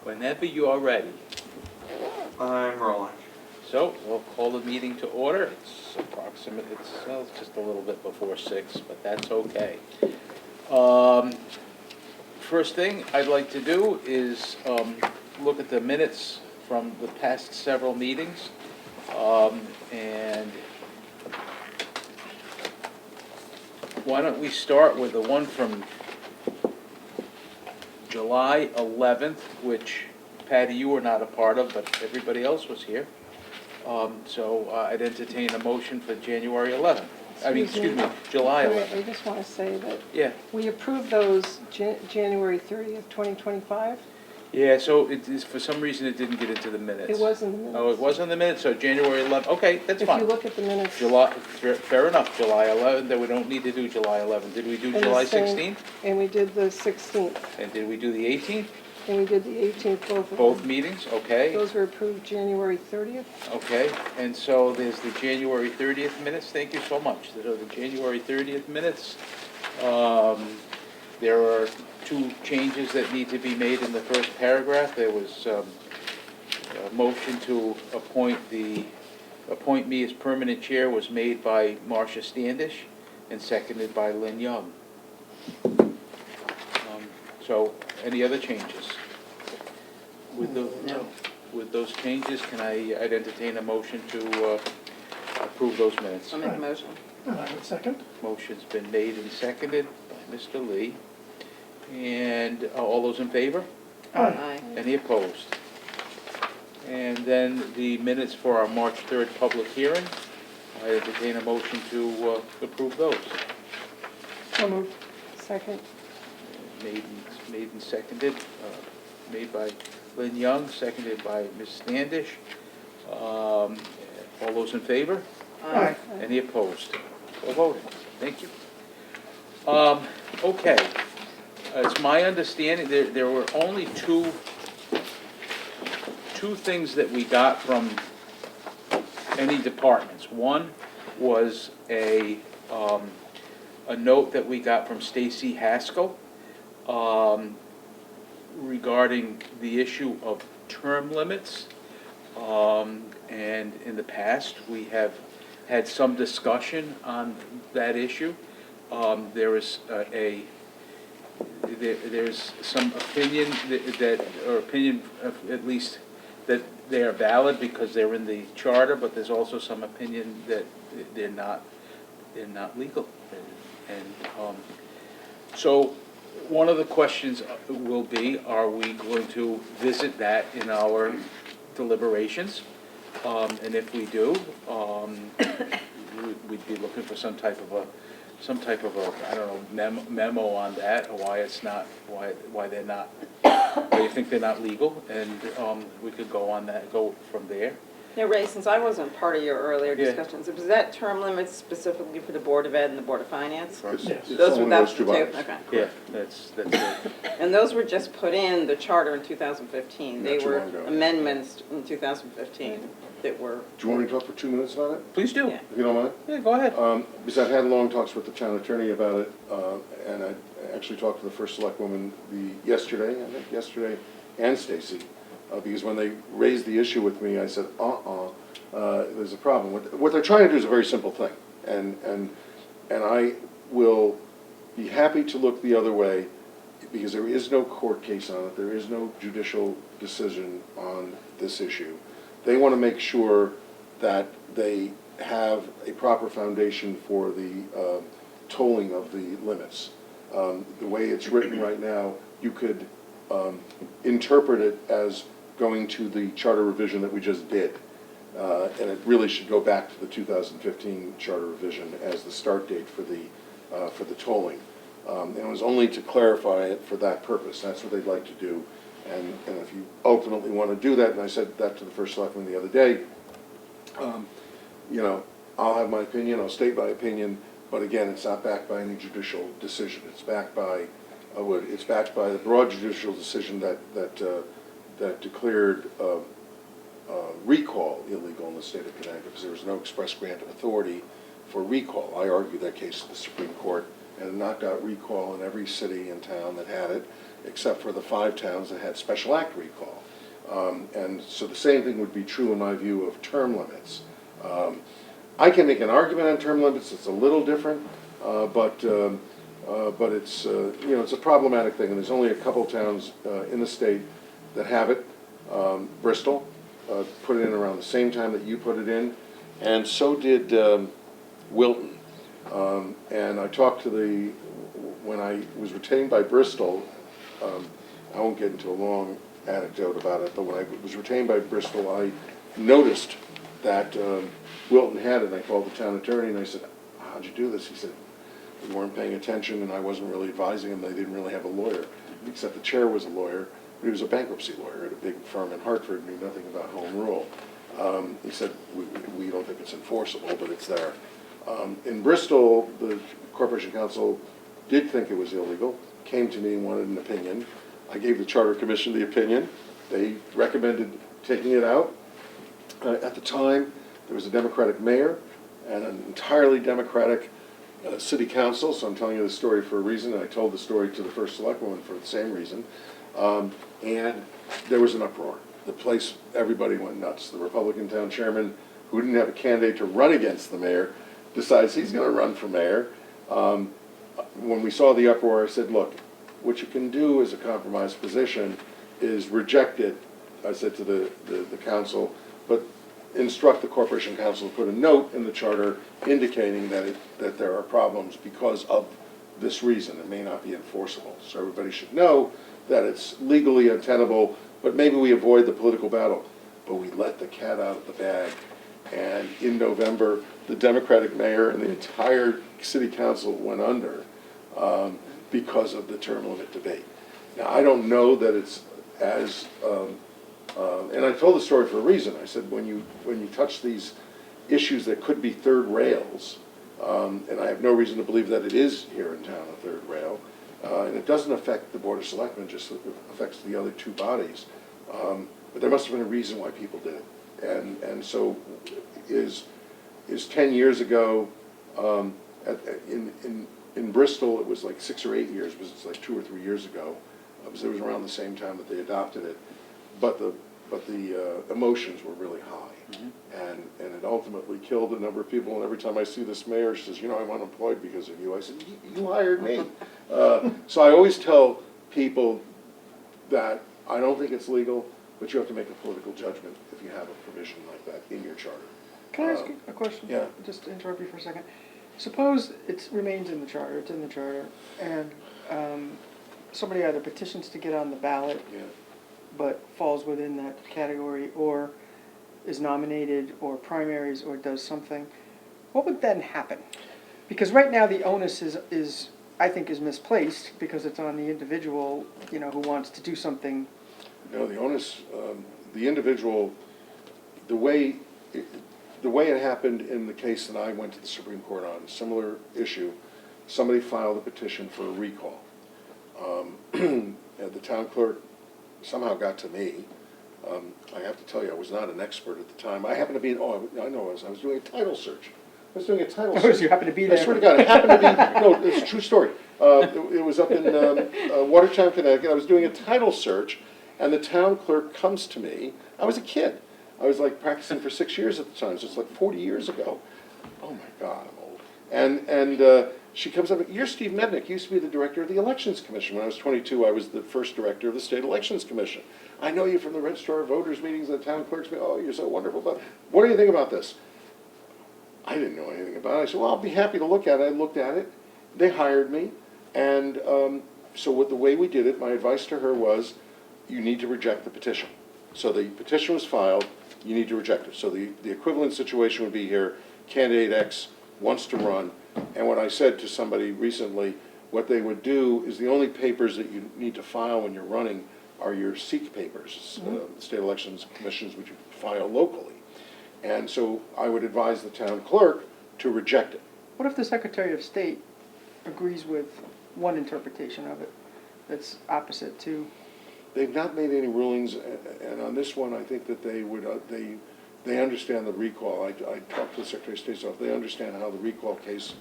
Whenever you are ready. I'm rolling. So, we'll call the meeting to order. It's well, it's just a little bit before 6, but that's okay. First thing I'd like to do is look at the minutes from the past several meetings. And why don't we start with the one from July 11th, which, Patty, you were not a part of, but everybody else was here. So I'd entertain a motion for January 11th. Excuse me, July 11th. I just want to say that Yeah, we approved those January 30th, 2025. yeah, so it is, for some reason, it didn't get into the minutes. It was in the minutes. Oh, it was on the minutes, so January 11th, okay, that's If you fine. look at the minutes. July, fair enough, July 11th, then we don't need to do July 11th. Did we do and the July same- 16th? And we did the 16th, And did we do the 18th? and we did the 18th, both of Both them. meetings, okay. Those were approved January 30th. Okay, and so there's the January 30th minutes, thank you so much. So the January 30th minutes, there are two changes that need to be made in the first paragraph. There was a motion to appoint me as permanent chair was made by Marcia Standish and seconded by Lynn Young. So, any other changes? No. With those changes, I'd entertain a motion to approve those minutes. I'll make a motion. And I would second. Motion's been made and seconded by Mr. Lee. And all those in favor? Aye. Any opposed? And then the minutes for our March 3rd public hearing. I entertain a motion to approve those. So moved. Second. Made and seconded, made by Lynn Young, seconded by Ms. Standish. All those in favor? Aye. Any opposed? So voted. Thank you. Okay. It's my understanding there were only two things that we got from any departments. One was a note that we got from Stacy Haskell regarding the issue of term limits. And in the past, we have had some discussion on that issue. There's some opinion at least that they are valid because they're in the charter, but there's also some opinion that they're not legal. And so one of the questions will be, are we going to visit that in our deliberations? And if we do, we'd be looking for some type of a, I don't know, memo on that, or why it's not, why they're not, why you think they're not legal, and we could go from there. Now, Ray, since I wasn't part of your earlier Yeah. discussions, was that term limits specifically for the Board of Ed and the Board of Finance? Yes. Those were, that's the two, okay. Yeah, that's it. And those were just put in the charter in 2015. They Not too were long ago. amendments in 2015 that were, Do you want me to talk for 2 minutes about it, Please do. Yeah. if you don't mind? Yeah, go ahead. Because I've had long talks with the town attorney about it, and I actually talked to the first selectwoman yesterday, and Stacy, because when they raised the issue with me, I said, there's a problem. What they're trying to do is a very simple thing, and I will be happy to look the other way, because there is no court case on it, there is no judicial decision on this issue. They want to make sure that they have a proper foundation for the tolling of the limits. The way it's written right now, you could interpret it as going to the charter revision that we just did. And it really should go back to the 2015 charter revision as the start date for the tolling. And it was only to clarify it for that purpose. That's what they'd like to do. And if you ultimately want to do that, and I said that to the first selectman the other day, I'll have my opinion, I'll state my opinion, but again, it's not backed by any judicial decision. It's backed by the broad judicial decision that declared recall illegal in the state of Connecticut, because there was no express grant of authority for recall. I argued that case to the Supreme Court, and it knocked out recall in every city and town that had it, except for the 5 towns that had special act recall. And so the same thing would be true in my view of term limits. I can make an argument on term limits, it's a little different, but it's, it's a problematic thing, and there's only a couple towns in the state that have it. Bristol put it in around the same time that you put it in, and so did Wilton. And I talked to when I was retained by Bristol, I won't get into a long anecdote about it, but when I was retained by Bristol, I noticed that Wilton had it, and I called the town attorney and I said, how'd you do this? He said, we weren't paying attention and I wasn't really advising them. They didn't really have a lawyer, except the chair was a lawyer, but he was a bankruptcy lawyer at a big firm in Hartford, knew nothing about home rule. He said, we don't think it's enforceable, but it's there. In Bristol, the Corporation Council did think it was illegal, came to me and wanted an opinion. I gave the Charter Commission the opinion. They recommended taking it out. At the time, there was a Democratic mayor and an entirely Democratic city council, so I'm telling you the story for a reason, and I told the story to the first selectwoman for the same reason. And there was an uproar. The place, everybody went nuts. The Republican town chairman, who didn't have a candidate to run against the mayor, decides he's going to run for mayor. When we saw the uproar, I said, look, what you can do as a compromise position is reject it, I said to the council, but instruct the Corporation Council to put a note in the charter indicating that there are problems because of this reason. It may not be enforceable. So everybody should know that it's legally untenable, but maybe we avoid the political battle. But we let the cat out of the bag. And in November, the Democratic mayor and the entire city council went under because of the term limit debate. Now, I don't know that it's as, and I told the story for a reason. I said, when you touch these issues that could be third rails, and I have no reason to believe that it is here in town a third rail, and it doesn't affect the Board of Selectmen, just affects the other 2 bodies. But there must have been a reason why people did it. And so is 10 years ago, in Bristol, it was like 6 or 8 years, because it's like 2 or 3 years ago, because it was around the same time that they adopted it. But the emotions were really high, and it ultimately killed a number of people. And every time I see this mayor, she says, I'm unemployed because of you. I said, you hired me. So I always tell people that I don't think it's legal, but you have to make a political judgment if you have a provision like that in your charter. Can I ask you a question? Yeah. Just to interrupt you for a second. Suppose it remains in the charter, it's in the charter, and somebody either petitions to get on the ballot, Yeah. but falls within that category, or is nominated, or primaries, or does something, what would then happen? Because right now the onus is I think is misplaced, because it's on the individual, who wants to do something. No, the onus, the individual, the way it happened in the case that I went to the Supreme Court on, a similar issue, somebody filed a petition for a recall. And the town clerk somehow got to me. I have to tell you, I was not an expert at the time. I happened to be, I was doing a title search. I was doing a title search. You happen to be there. I swear to God, it happened to be, no, it's a true story. It was up in Watertown, Connecticut. I was doing a title search, and the town clerk comes to me. I was a kid. I was like practicing for 6 years at the time, so it's like 40 years ago. Oh my God, I'm old. And she comes up, you're Steve Mednick, you used to be the director of the Elections Commission. When I was 22, I was the first director of the State Elections Commission. I know you from the Registrar of Voters meetings and the town clerk's meeting. Oh, you're so wonderful. But what do you think about this? I didn't know anything about it. I said, well, I'll be happy to look at it. I looked at it. They hired me. And so the way we did it, my advice to her was, you need to reject the petition. So the petition was filed, you need to reject it. So the equivalent situation would be here, candidate X wants to run, and what I said to somebody recently, what they would do is the only papers that you need to file when you're running are your SEEK papers, State Elections Commissions, which you file locally. And so I would advise the town clerk to reject it. What if the Secretary of State agrees with one interpretation of it that's opposite to? They've not made any rulings, and on this one, I think that they would, they understand the recall. I talked to the Secretary of State's office. They understand how the recall case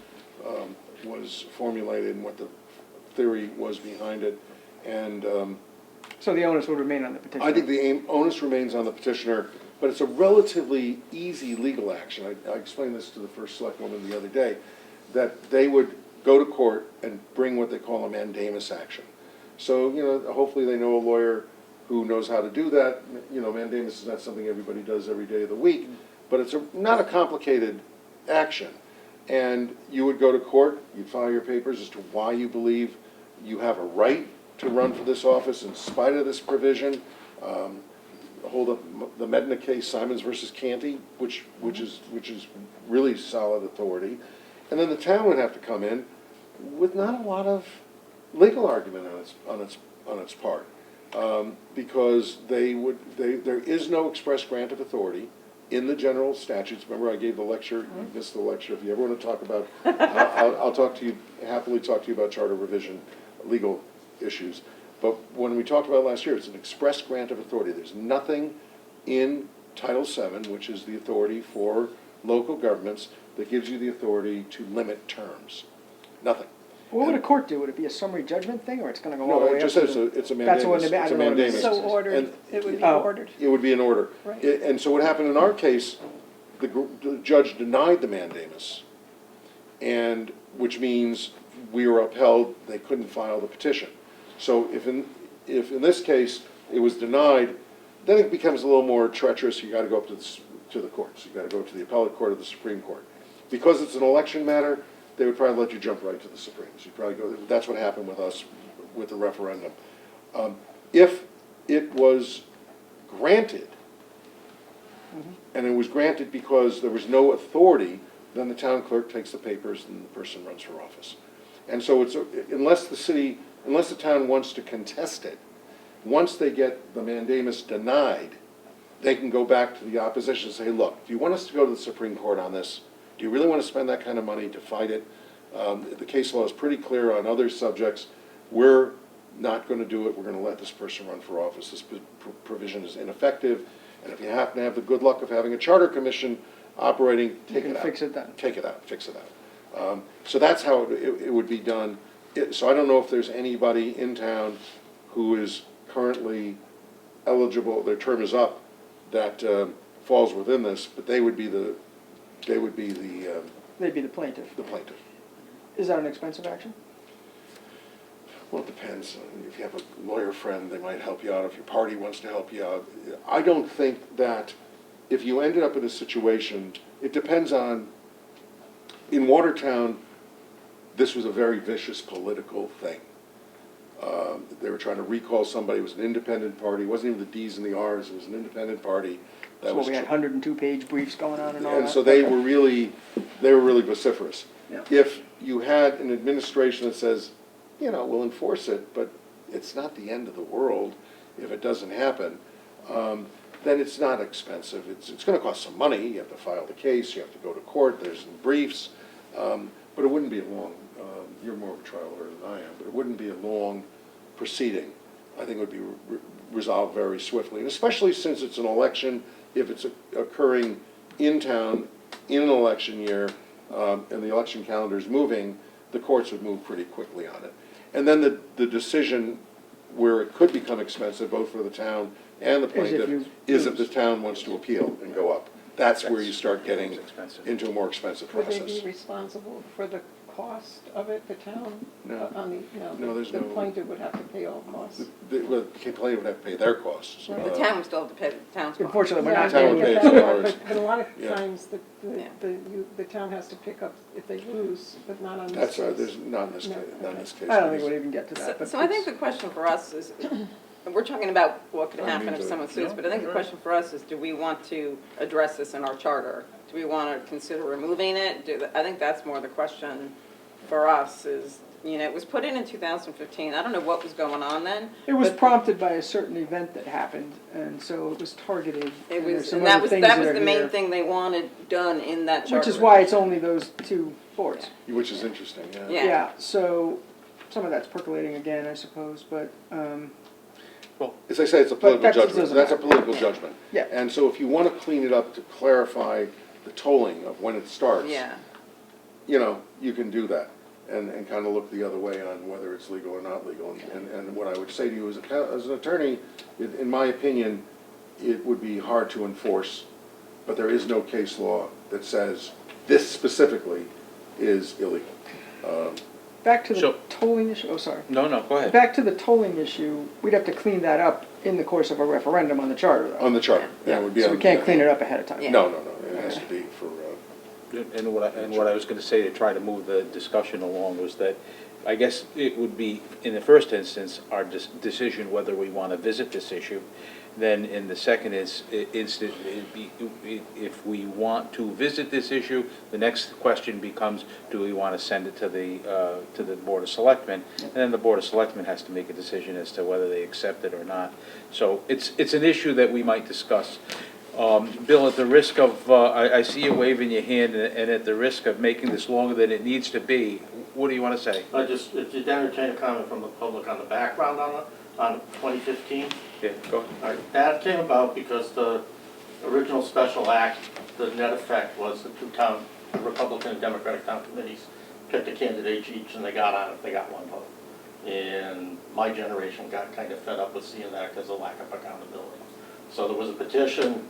was formulated and what the theory was behind it. And So the onus would remain on the petitioner? I think the onus remains on the petitioner, but it's a relatively easy legal action. I explained this to the first selectwoman the other day, that they would go to court and bring what they call a mandamus action. So, you know, hopefully they know a lawyer who knows how to do that. You know, mandamus is not something everybody does every day of the week, but it's not a complicated action. And you would go to court, you'd file your papers as to why you believe you have a right to run for this office in spite of this provision. Hold up the Medina case, Simons versus Canty, which is really solid authority. And then the town would have to come in with not a lot of legal argument on its part. Because there is no express grant of authority in the general statutes. Remember, I gave the lecture, you missed the lecture. If you ever want to talk about, I'll happily talk to you about charter revision, legal issues. But when we talked about it last year, it's an express grant of authority. There's nothing in Title VII, which is the authority for local governments, that gives you the authority to limit terms. Nothing. What would a court do? Would it be a summary judgment thing, or it's gonna go all the No, way it up just to says the? it's a That's what mandamus. I It's a don't know what it mandamus. is. So ordered, And it would be Oh. ordered. it would be an order. Right. And so what happened in our case, the judge denied the mandamus, and, which means we were upheld, they couldn't file the petition. So if in this case it was denied, then it becomes a little more treacherous. You gotta go up to the courts. You gotta go to the appellate court or the Supreme Court. Because it's an election matter, they would probably let you jump right to the Supremes. You'd probably go, that's what happened with us with the referendum. If it was granted, and it was granted because there was no authority, then the town clerk takes the papers and the person runs for office. And so it's, unless the town wants to contest it, once they get the mandamus denied, they can go back to the opposition and say, look, do you want us to go to the Supreme Court on this? Do you really want to spend that kind of money to fight it? The case law is pretty clear on other subjects. We're not going to do it. We're going to let this person run for office. This provision is ineffective. And if you happen to have the good luck of having a charter commission operating, take it out. You can fix it then. Take it out, fix it out. So that's how it would be done. So I don't know if there's anybody in town who is currently eligible, their term is up, that falls within this, but they would be the They'd be the plaintiff. plaintiff. Is that an expensive action? Well, it depends. If you have a lawyer friend, they might help you out. If your party wants to help you out. I don't think that if you ended up in a situation, it depends on, in Watertown, this was a very vicious political thing. They were trying to recall somebody. It was an independent party. It wasn't even the Ds and the Rs. It was an independent party. That So was we had 102-page briefs going on and all that? And so they were really vociferous. Yeah. If you had an administration that says, you know, we'll enforce it, but it's not the end of the world if it doesn't happen, then it's not expensive. It's gonna cost some money. You have to file the case, you have to go to court, there's some briefs, but it wouldn't be a long, you're more of a trial lawyer than I am, but it wouldn't be a long proceeding. I think it would be resolved very swiftly, and especially since it's an election, if it's occurring in town in an election year, and the election calendar is moving, the courts would move pretty quickly on it. And then the decision where it could become expensive, both for the town and the plaintiff, is if the town wants to appeal and go up. That's where you start getting expensive. into a more expensive Would they process. be responsible for the cost of it, the town? No. No, there's the no- plaintiff would have to pay all costs. The plaintiff would have to pay their costs. Right. The town would still have to pay the town's cost. Unfortunately, we're Yeah, not Town I would doing pay get it. its that own part, hours. but a lot of Yeah. times, Yeah. the town has to pick up if they lose, but not on this That's, case. there's not in this No, case, not in okay. this case. I don't think we'll even get to that, but. So I think the question for us is, we're talking about what could I happen mean, if someone sues, yeah, but I think the right. question for us is, do we want to address this in our charter? Do we want to consider removing it? I think that's more the question for us is, you know, it was put in 2015. I don't know what was going on then. It was but prompted by a certain event that happened, and so it was targeted. It and there's was, some and that other was, things that was are the main here, thing they wanted done in that charter. Which is why it's only those two boards. Which is interesting, yeah. Yeah. Yeah, so some of that's percolating again, I suppose, but, As I say, it's a But political that judgment. doesn't That's a matter. political judgment. Yeah. And so if you want to clean it up to clarify the tolling of when it starts. Yeah, you know, you can do that and kind of look the other way on whether it's legal or not legal. And what I would say to you as an attorney, in my opinion, it would be hard to enforce, but there is no case law that says this specifically is illegal. Back to the So- tolling issue, oh, sorry. No, go ahead. Back to the tolling issue, we'd have to clean that up in the course of a referendum on the charter, though. On the charter. Yeah, It would be so on- we can't clean it up ahead of time. Yeah. No, it has to be for, And what I was gonna say to try to move the discussion along was that, I guess it would be, in the first instance, our decision whether we wanna visit this issue. Then in the second instant, it'd be, if we want to visit this issue, the next question becomes, do we wanna send it to the Board of Selectmen? And then the Board of Selectmen has to make a decision as to whether they accept it or not. So it's an issue that we might discuss. Bill, at the risk of, I see you waving your hand, and at the risk of making this longer than it needs to be, what do you want to say? If you'd entertain a comment from the public on the background on 2015. Yeah, go ahead. All right, that came about because the original special act, the net effect was the two town, Republican and Democratic town committees picked a candidate each, and they got on it, they got one vote. And my generation got kind of fed up with seeing that because of lack of accountability. So there was a petition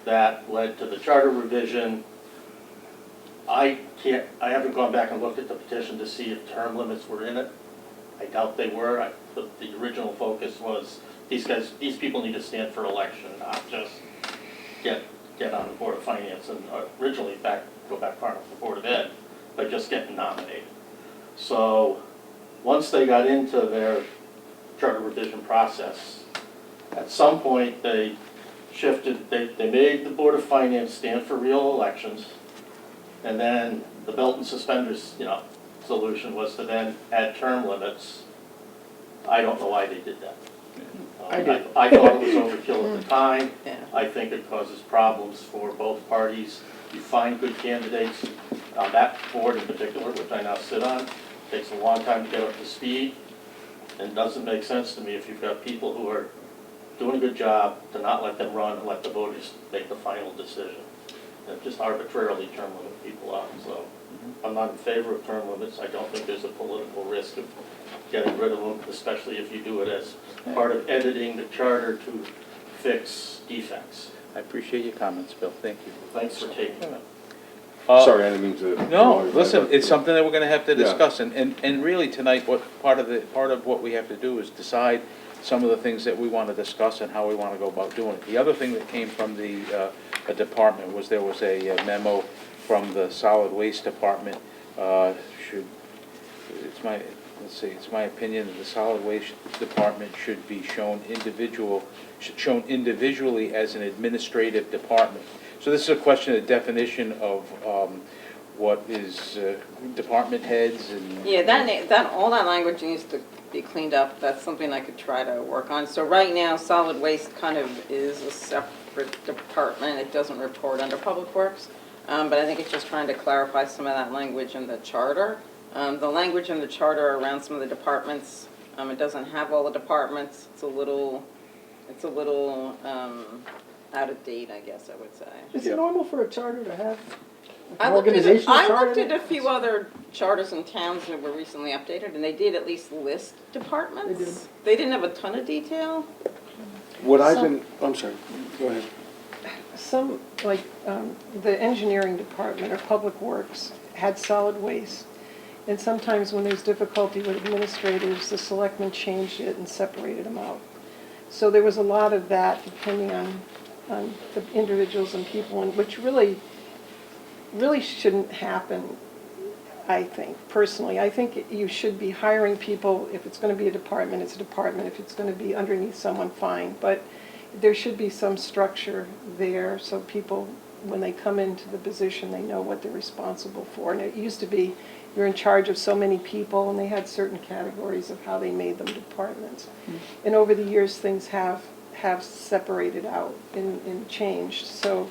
that led to the charter revision. I haven't gone back and looked at the petition to see if term limits were in it. I doubt they were. The original focus was, these people need to stand for election, not just get on the Board of Finance and originally go back far enough to the Board of Ed, but just getting nominated. So, once they got into their charter revision process, at some point they shifted, they made the Board of Finance stand for real elections, and then the belt and suspenders, solution was to then add term limits. I don't know why they did that. I did. I thought it was overkill at the time. Yeah. I think it causes problems for both parties. You find good candidates on that board in particular, which I now sit on. Takes a long time to get up to speed, and doesn't make sense to me if you've got people who are doing a good job to not let them run and let the voters make the final decision. And just arbitrarily term limit people out, so I'm not in favor of term limits. I don't think there's a political risk of getting rid of them, especially if you do it as part of editing the charter to fix defects. I appreciate your comments, Bill, thank you. Thanks for taking them. sorry, I didn't mean to. No, listen, it's something that we're gonna have to Yeah. discuss, and really tonight, part of what we have to do is decide some of the things that we wanna discuss and how we wanna go about doing it. The other thing that came from the, department was there was a memo from the solid waste department, it's my opinion that the solid waste department should be shown individually as an administrative department. So this is a question of definition of, what is, department heads and. Yeah, all that language needs to be cleaned up. That's something I could try to work on. So right now, solid waste kind of is a separate department. It doesn't report under Public Works. But I think it's just trying to clarify some of that language in the charter. The language in the charter around some of the departments, it doesn't have all the departments. It's a little out of date, I guess I would say. Is it normal for a charter to have I an looked at organizational I charter? looked at a few other charters in towns that were recently updated, and they did at least list departments. They did. They didn't have a ton of detail. What I've been, I'm sorry, go ahead. Some, like, the engineering department or public works had solid waste. And sometimes when there's difficulty with administrators, the selectmen changed it and separated them out. So there was a lot of that depending on the individuals and people, and which really shouldn't happen, I think, personally. I think you should be hiring people. If it's going to be a department, it's a department. If it's going to be underneath someone, fine. But there should be some structure there so people, when they come into the position, they know what they're responsible for. And it used to be you're in charge of so many people, and they had certain categories of how they made them departments. And over the years, things have separated out and changed. So,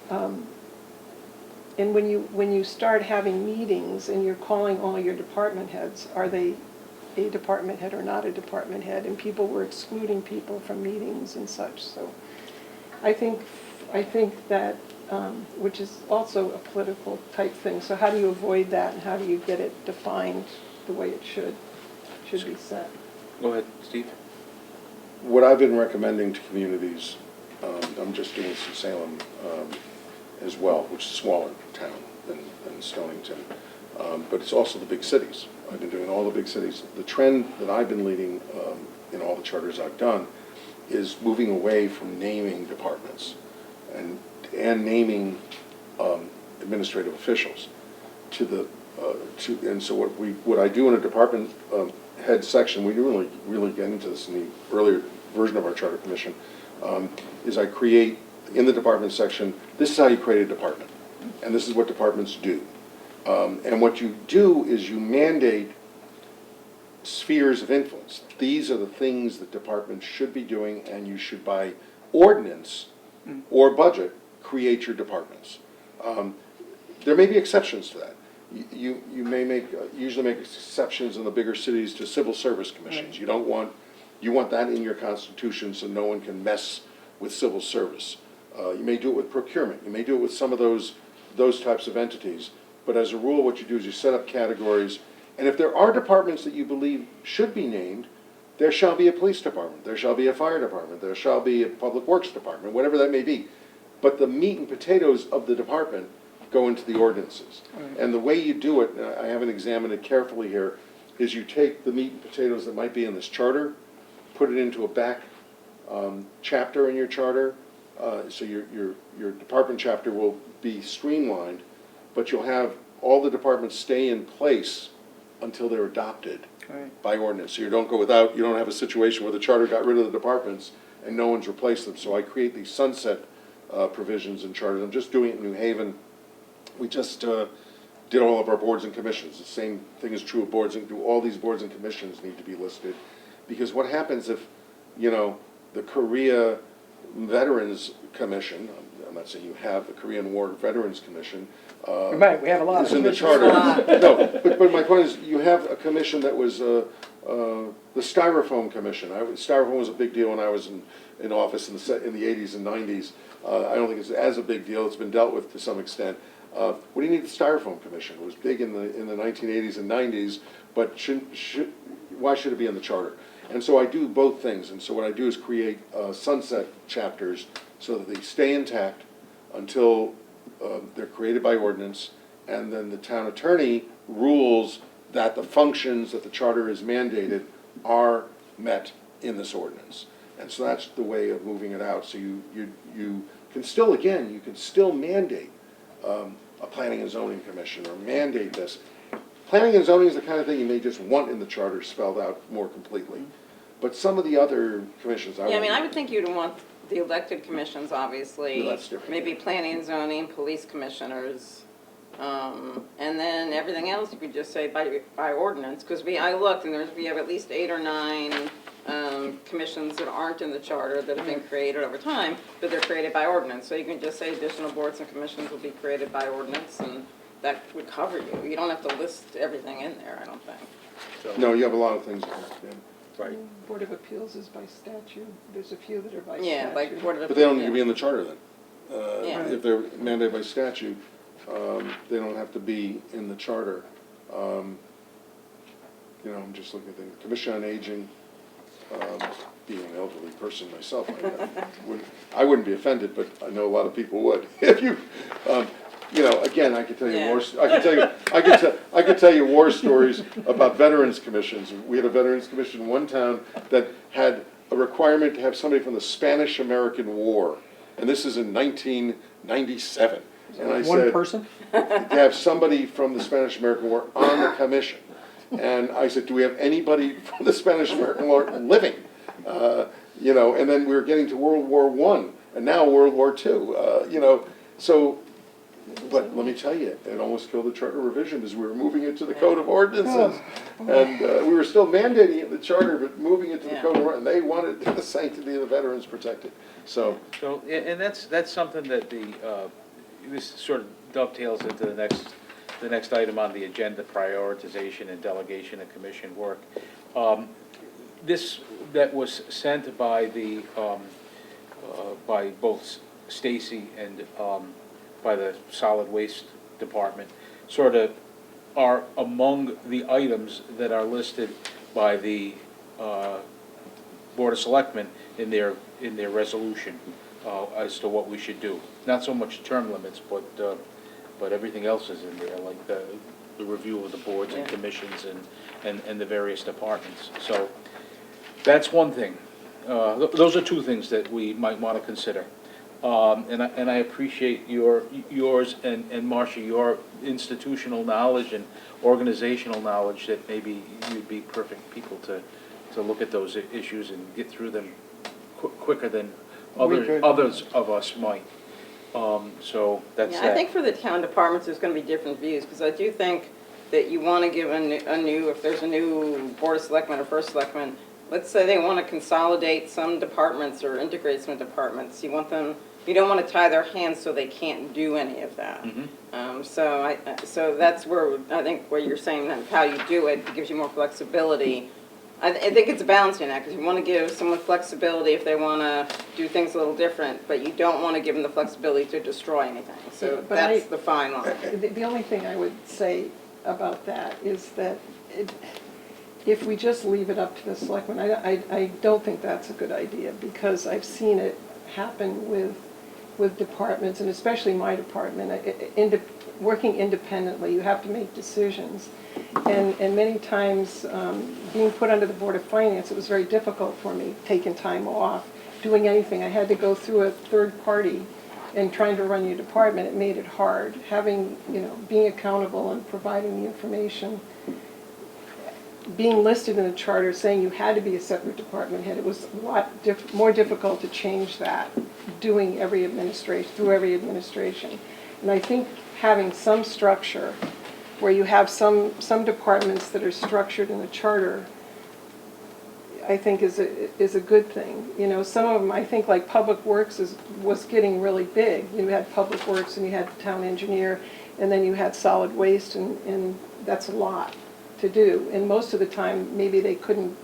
and when you start having meetings and you're calling all your department heads, are they a department head or not a department head? And people were excluding people from meetings and such. So I think that which is also a political type thing. So how do you avoid that, and how do you get it defined the way it should be set? Go ahead, Steve. What I've been recommending to communities, I'm just doing some Salem as well, which is a smaller town than Stonington, but it's also the big cities. I've been doing all the big cities. The trend that I've been leading in all the charters I've done is moving away from naming departments and naming administrative officials to the and so what I do in a department head section, we really get into this in the earlier version of our charter commission, is I create in the department section, this is how you create a department, and this is what departments do. And what you do is you mandate spheres of influence. These are the things that departments should be doing, and you should, by ordinance or budget, create your departments. There may be exceptions to that. You may usually make exceptions in the bigger cities to civil service commissions. You want that in your constitution so no one can mess with civil service. You may do it with procurement. You may do it with some of those types of entities. But as a rule, what you do is you set up categories, and if there are departments that you believe should be named, there shall be a police department, there shall be a fire department, there shall be a public works department, whatever that may be. But the meat and potatoes of the department go into the ordinances. And the way you do it, and I haven't examined it carefully here, is you take the meat and potatoes that might be in this charter, put it into a back chapter in your charter, so your department chapter will be streamlined, but you'll have all the departments stay in place until they're adopted by ordinance. So you don't have a situation where the charter got rid of the departments and no one's replaced them. So I create these sunset provisions in charters. I'm just doing it in New Haven. We just did all of our boards and commissions. The same thing is true of boards, and all these boards and commissions need to be listed. Because what happens if, the Korea Veterans Commission, I'm not saying you have the Korean War Veterans Commission. Right, we have a lot of is in the commissions. charter. No, but my point is, you have a commission that was the Styrofoam Commission. Styrofoam was a big deal when I was in office in the 80s and 90s. I don't think it's as a big deal. It's been dealt with to some extent. What do you need the Styrofoam Commission? It was big in the 1980s and 90s, but why should it be in the charter? And so I do both things. And so what I do is create sunset chapters so that they stay intact until they're created by ordinance, and then the town attorney rules that the functions that the charter is mandated are met in this ordinance. And so that's the way of moving it out. So you can still mandate a planning and zoning commission or mandate this. Planning and zoning is the kind of thing you may just want in the charter spelled out more completely. But some of the other commissions, I would think you'd want the elected commissions, obviously. Well, that's different. Maybe planning and zoning, police commissioners, and then everything else you could just say by ordinance. Because I looked, and we have at least 8 or 9 commissions that aren't in the charter that have been created over time, but they're created by ordinance. So you can just say additional boards and commissions will be created by ordinance, and that would cover you. You don't have to list everything in there, I don't think. So, No, you have a lot of things. right. Board of Appeals is by statute. There's a few that are by statute. Yeah, like Board of But they don't need to Appeals. be in the charter then. Yeah. If they're mandated by statute, they don't have to be in the charter. I'm just looking at the Commission on Aging, being an elderly person myself, I wouldn't be offended, but I know a lot of people would. If you, again, I could tell you Yeah. more, I could tell you war stories about veterans commissions. We had a veterans commission in one town that had a requirement to have somebody from the Spanish-American War, and this is in 1997. And I One said, person? to have somebody from the Spanish-American War on the commission. And I said, do we have anybody from the Spanish-American War living? And then we were getting to World War I, and now World War II, so, but let me tell you, it almost killed the charter revision as we were moving it to the Code of Ordinances. And we were still mandating it in the charter, but moving it to the Yeah. Code of Ordinances, and they wanted the sanctity of the veterans protected, so. So, and that's something that this sort of dovetails into the next item on the agenda, prioritization and delegation of commission work. This, that was sent by by both Stacy and by the solid waste department, sort of are among the items that are listed by the Board of Selectmen in their resolution as to what we should do. Not so much term limits, but everything else is in there, like the review of the boards and Yeah. commissions and the various departments. So that's one thing. Those are two things that we might want to consider. And I appreciate yours and Marcia, your institutional knowledge and organizational knowledge, that maybe you'd be perfect people to look at those issues and get through them quicker than We could. others of us might. So that's Yeah, that. I think for the town departments, there's gonna be different views, because I do think that you wanna give a new, if there's a new Board of Selectmen or First Selectman, let's say they wanna consolidate some departments or integrate some departments, you don't wanna tie their hands so they can't do any of that. So that's where, I think what you're saying, that how you do it, it gives you more flexibility. I think it's a balancing act, because you want to give someone flexibility if they want to do things a little different, but you don't want to give them the flexibility to destroy anything. So But that's the fine line. The only thing I would say about that is that if we just leave it up to the selectmen, I don't think that's a good idea, because I've seen it happen with departments, and especially my department. Working independently, you have to make decisions. And many times, being put under the Board of Finance, it was very difficult for me, taking time off, doing anything. I had to go through a third party, and trying to run your department, it made it hard. Having, being accountable and providing the information, being listed in the charter saying you had to be a separate department head, it was a lot more difficult to change that, through every administration. And I think having some structure, where you have some departments that are structured in the charter, I think is a good thing. Some of them, I think, like Public Works was getting really big. You had Public Works, and you had the town engineer, and then you had solid waste, and that's a lot to do. And most of the time, maybe they couldn't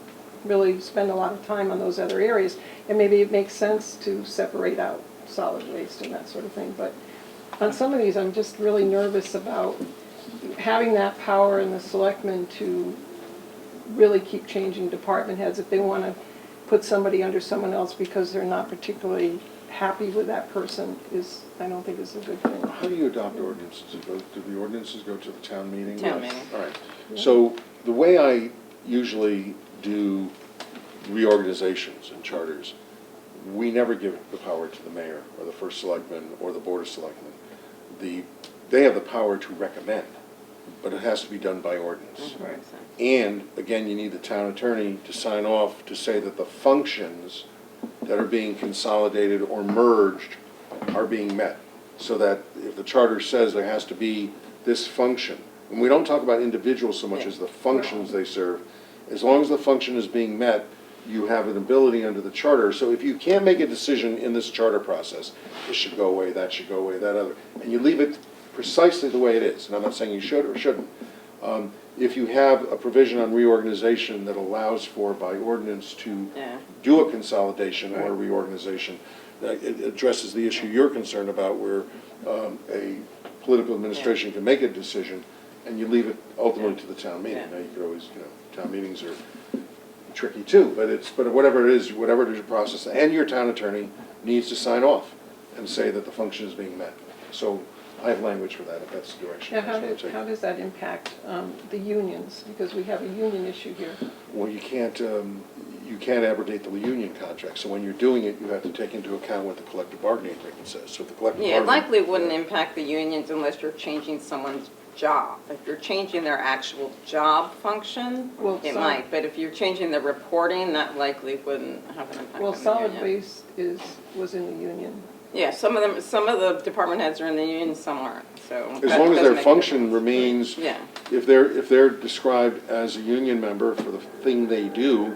really spend a lot of time on those other areas, and maybe it makes sense to separate out solid waste and that sort of thing. But on some of these, I'm just really nervous about having that power in the selectmen to really keep changing department heads if they want to put somebody under someone else because they're not particularly happy with that person, I don't think is a good thing. How do you adopt ordinances? Do the ordinances go to the town meeting? Town meeting. All right. So the way I usually do reorganizations and charters, we never give the power to the mayor or the first selectman or the board of selectmen. They have the power to recommend, but it has to be done by ordinance. Right. And, again, you need the town attorney to sign off to say that the functions that are being consolidated or merged are being met. So that if the charter says there has to be this function, and we don't talk about individuals so much as the functions they serve, as long as the function is being met, you have an ability under the charter. So if you can't make a decision in this charter process, this should go away, that should go away, that other, and you leave it precisely the way it is, and I'm not saying you should or shouldn't, if you have a provision on reorganization that allows for, by ordinance, to do a consolidation or a reorganization, it addresses the issue you're concerned about, where a political administration can make a decision, and you leave it ultimately to the town meeting. Now, you could always, town meetings are tricky too, but whatever it is your process, and your town attorney needs to sign off and say that the function is being met. So I have language for that, if that's the direction. Now, that's what I'm how does that impact the unions? Because we have a union issue here. Well, you can't abrogate the union contract, so when you're doing it, you have to take into account what the collective bargaining agreement says. So if the collective Yeah, it bargaining- likely wouldn't impact the unions unless you're changing someone's job. If you're changing their actual job function, Well, it some- might, but if you're changing the reporting, that likely wouldn't have an impact Well, on the solid union. waste was in the union. Yeah, some of the department heads are in the union, some aren't, so. As that long as does their make a function difference. remains, Yeah, if they're described as a union member for the thing they do,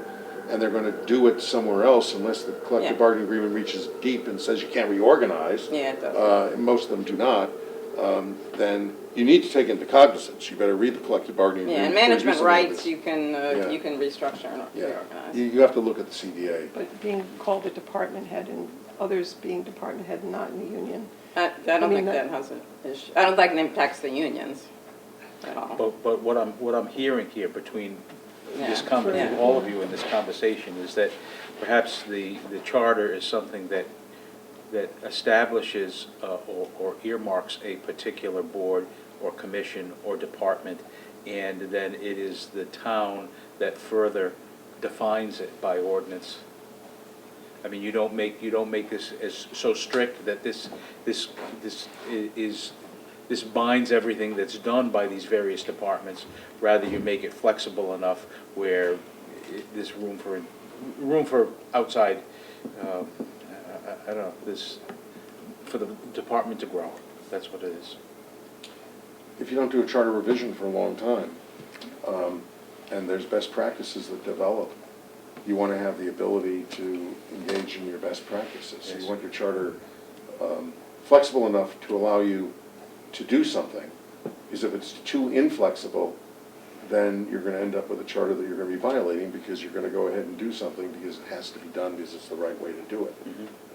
and they're gonna do it somewhere else unless the collective Yeah. bargaining agreement reaches deep and says you can't reorganize, yeah, it does. and most of them do not, then you need to take into cognizance. You better read the collective bargaining Yeah, agreement. and before you do management something like rights, this. you can restructure and Yeah, reorganize. you have to look at the CDA. But being called a department head and others being department head and not in the union, I don't mean, think that has an issue, I don't think it impacts the unions at all. But what I'm hearing here between this Yeah. between all of you in this conversation is that perhaps the charter is something that establishes or earmarks a particular board or commission or department, and then it is the town that further defines it by ordinance. I mean, you don't make this as so strict that this binds everything that's done by these various departments. Rather, you make it flexible enough where there's room for outside, I don't know, for the department to grow. That's what it is. If you don't do a charter revision for a long time, and there's best practices that develop, you want to have the ability to engage in your best practices. So Yes. you want your charter flexible enough to allow you to do something, because if it's too inflexible, then you're going to end up with a charter that you're going to be violating, because you're going to go ahead and do something because it has to be done because it's the right way to do it.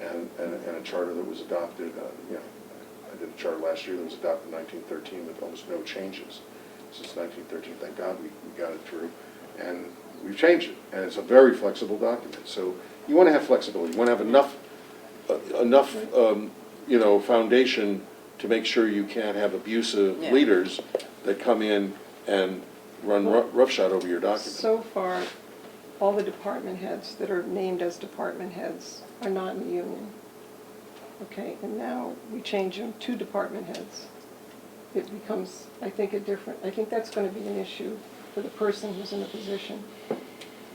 And a charter that was adopted, I did a charter last year that was adopted in 1913 with almost no changes. Since 1913, thank God we got it through, and we've changed it, and it's a very flexible document. So you want to have flexibility. You want to have enough foundation to make sure you can't have abusive Yeah. leaders that come in and run roughshod over your document. So far, all the department heads that are named as department heads are not in the union. Okay, and now we change them to department heads. It becomes, I think that's going to be an issue for the person who's in the position.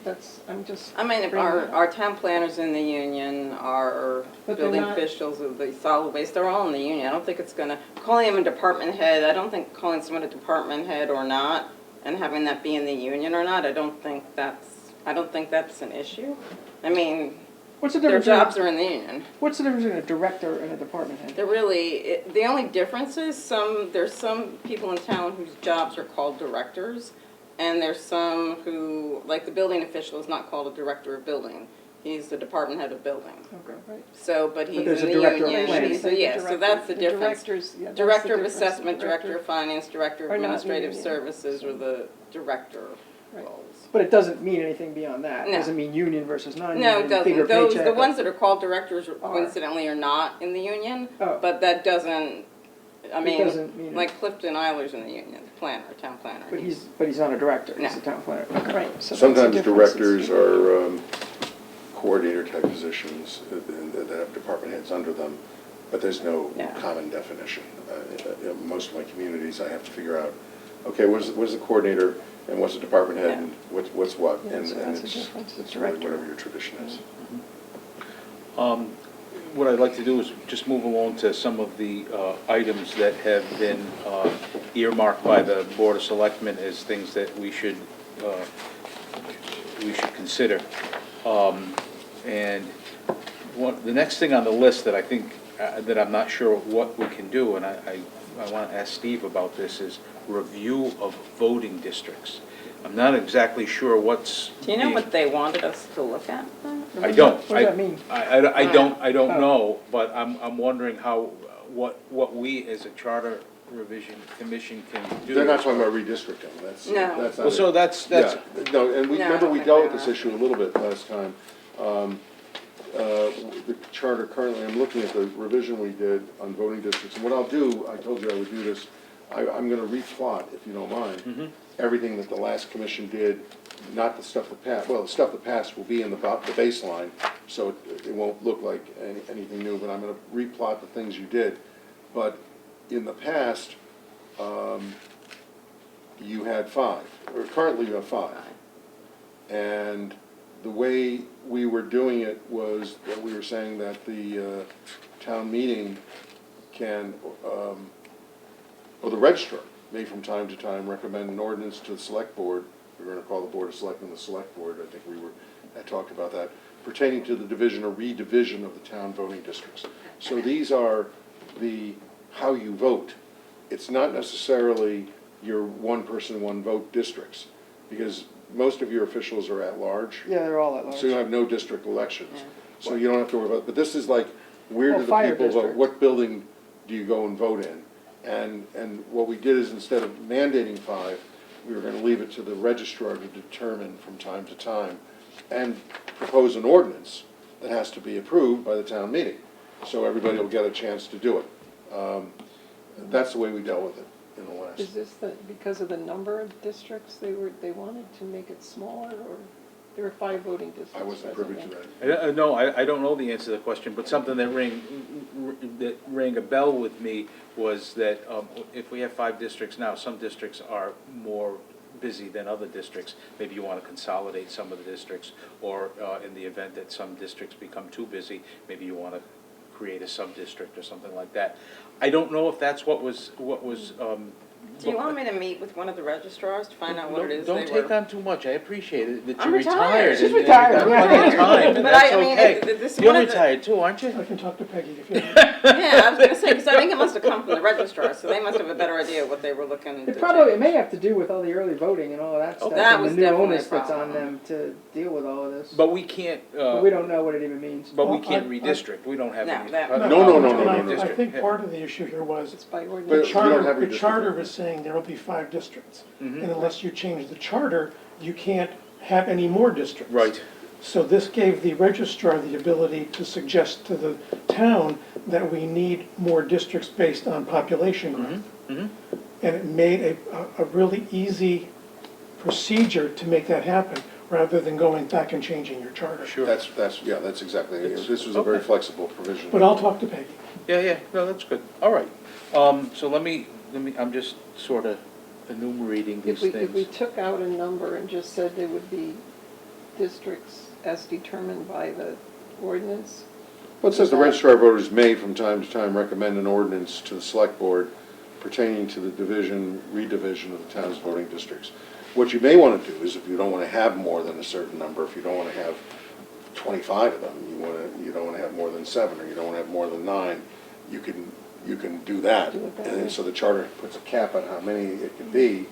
I mean, if our town planners in the union, our But they're building not- officials of the solid waste, they're all in the union. I don't think it's gonna, calling them a department head, I don't think calling someone a department head or not, and having that be in the union or not, I don't think that's an issue. I mean, What's the their difference? jobs are in the union. What's the difference between a director and a department head? They're really, the only difference is there's some people in town whose jobs are called directors, and there's some who, like the building official is not called a director of building. He's the department head of building. Okay. Right. So, but he's in there's a the director of union. planning. So that's the difference. Director of assessment, director of finance, director of Are not in the administrative union. services, or the director Right. roles. But it doesn't mean anything beyond that. It No. doesn't mean union versus non-union. No, it bigger doesn't. The paycheck. ones that are called directors Are. coincidentally are not in the union, Oh. but that doesn't, I It mean, doesn't mean it. like Clifton Eiler's in the union, town planner. But he's not a director, he's No. a town planner. Right. So that's the Sometimes difference. directors are coordinator type positions that have department heads under them, but there's no Yeah. common definition. In most of my communities, I have to figure out, okay, what is the coordinator and what's the department head and what's what? Yeah, And so and that's the it's difference, the it's really director. whatever your tradition is. What I'd like to do is just move along to some of the items that have been earmarked by the Board of Selectmen as things that we should consider. And the next thing on the list that I think, that I'm not sure what we can do, and I want to ask Steve about this, is review of voting districts. I'm not exactly sure what's. Do you know being- what they wanted us to look at then? I don't. What does that mean? I don't Oh. know, but I'm wondering what we as a charter revision commission can do. They're not talking about redistricting, that's No. not Well, it. so that's, Yeah, no, and No, I remember, don't we think dealt they with this are. issue a little bit last time. The charter currently, I'm looking at the revision we did on voting districts, and what I'll do, I told you I would do this, I'm gonna replot, if you don't mind, everything that the last commission did, not the stuff that passed, well, the stuff that passed will be in the baseline, so it won't look like anything new, but I'm gonna replot the things you did. But in the past, you had 5, or currently you have 5. And the way we were doing it was that we were saying that the town meeting can, or the registrar may from time to time recommend an ordinance to the select board. We're gonna call the Board of Selectmen the select board, I think I talked about that, pertaining to the division or redivision of the town voting districts. So these are how you vote. It's not necessarily your one person, one vote districts, because most of your officials are at large. Yeah, they're all at large. So you have no district elections. Yeah. So you don't have to worry about, but this is like, where Well, do the fire people vote? district. What building do you go and vote in? And what we did is instead of mandating 5, we were gonna leave it to the registrar to determine from time to time and propose an ordinance that has to be approved by the town meeting. So everybody will get a chance to do it. That's the way we dealt with it in the last. Is this because of the number of districts, they wanted to make it smaller, or there were 5 voting districts? I wasn't privy to presently? that. No, I don't know the answer to the question, but something that rang a bell with me was that if we have 5 districts now, some districts are more busy than other districts. Maybe you want to consolidate some of the districts, or in the event that some districts become too busy, maybe you want to create a sub-district or something like that. I don't know if that's what was. Do you want me to meet with one of the registrars to find out what it is they were? Don't take on too much, I appreciate it, that I'm you're retired. retired. She's and you retired, got yeah. plenty of time, and But that's I mean, okay. this You're one of the- retired too, aren't you? I can talk to Peggy if you. Yeah, I was gonna say, because I think it must have come from the registrar, so they must have a better idea of what they were looking to It probably, it change. may have to do with all the early voting and all of that stuff. that and was the new definitely a onus that's on problem. them to deal with all of this. But we can't, But we don't know what it even means. but we Well, can't I- redistrict, we don't have No, any. that- No. I think part of the issue here was It's by But ordinance. we don't have the redistricting. charter was saying there will be 5 districts. Mhm. And unless you change the charter, you can't have any more districts. Right, So this gave the registrar the ability to suggest to the town that we need more districts based on population growth. mhm. And it made a really easy procedure to make that happen, rather than going back and changing your charter. Sure. That's exactly, it. This was a very Okay. flexible provision. But I'll talk to Peggy. Yeah, no, that's good, all right. So let me, I'm just sort of enumerating these If we things. took out a number and just said they would be districts as determined by the ordinance, Well, it says the registrar of voters may from time to time recommend an ordinance to the select board pertaining to the division, redivision of the town's voting districts. What you may want to do is, if you don't want to have more than a certain number, if you don't want to have 25 of them, you don't want to have more than 7, or you don't want to have more than 9, you can do that. Do it that And then, way. so the charter puts a cap on how many it can be,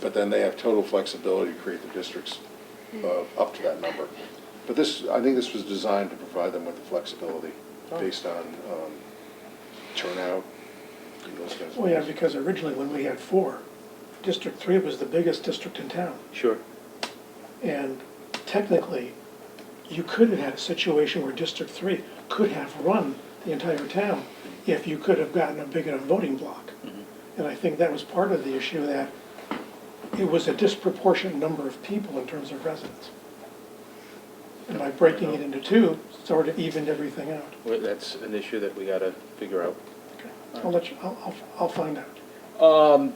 but then they have total flexibility to create the districts up to that number. But I think this was designed to provide them with the flexibility based on turnout and those kinds of Well, yeah, things. because originally when we had 4, District 3 was the biggest district in town. Sure, And technically, you could have had a situation where District 3 could have run the entire town if you could have gotten a big enough voting block. And I think that was part of the issue, that it was a disproportionate number of people in terms of residents. And by breaking it into 2, sort of evened everything out. well, that's an issue that we gotta figure out. I'll let you, I'll find out.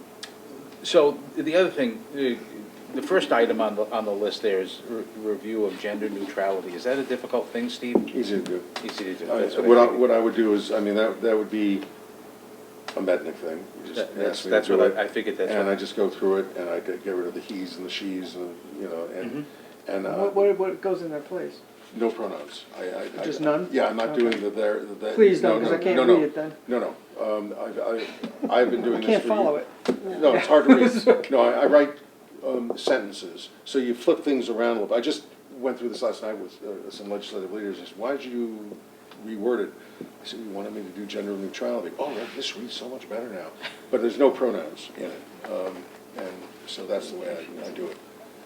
So the other thing, the first item on the list there is review of gender neutrality. Is that a difficult thing, Steve? Easy to do. Easy to do. That's what I figured. What I would do is, I mean, that would be a Mednick thing. You just ask me to That's do what it, I figured that's and I what. just go through it, and I get rid of the he's and the she's, and, and, What goes in their place? no pronouns. Just none? Yeah, I'm not Okay. doing the there, the. Please don't, no, because I no, can't no, no. read it then. No. I've been doing I this can't for follow years. it. No, it's hard to read. No, I write sentences, so you flip things around a little. I just went through this last night with some legislative leaders. I said, why did you reword it? I said, you wanted me to do gender neutrality. Oh, this reads so much better now. But there's no pronouns in it. And so that's the way I do it.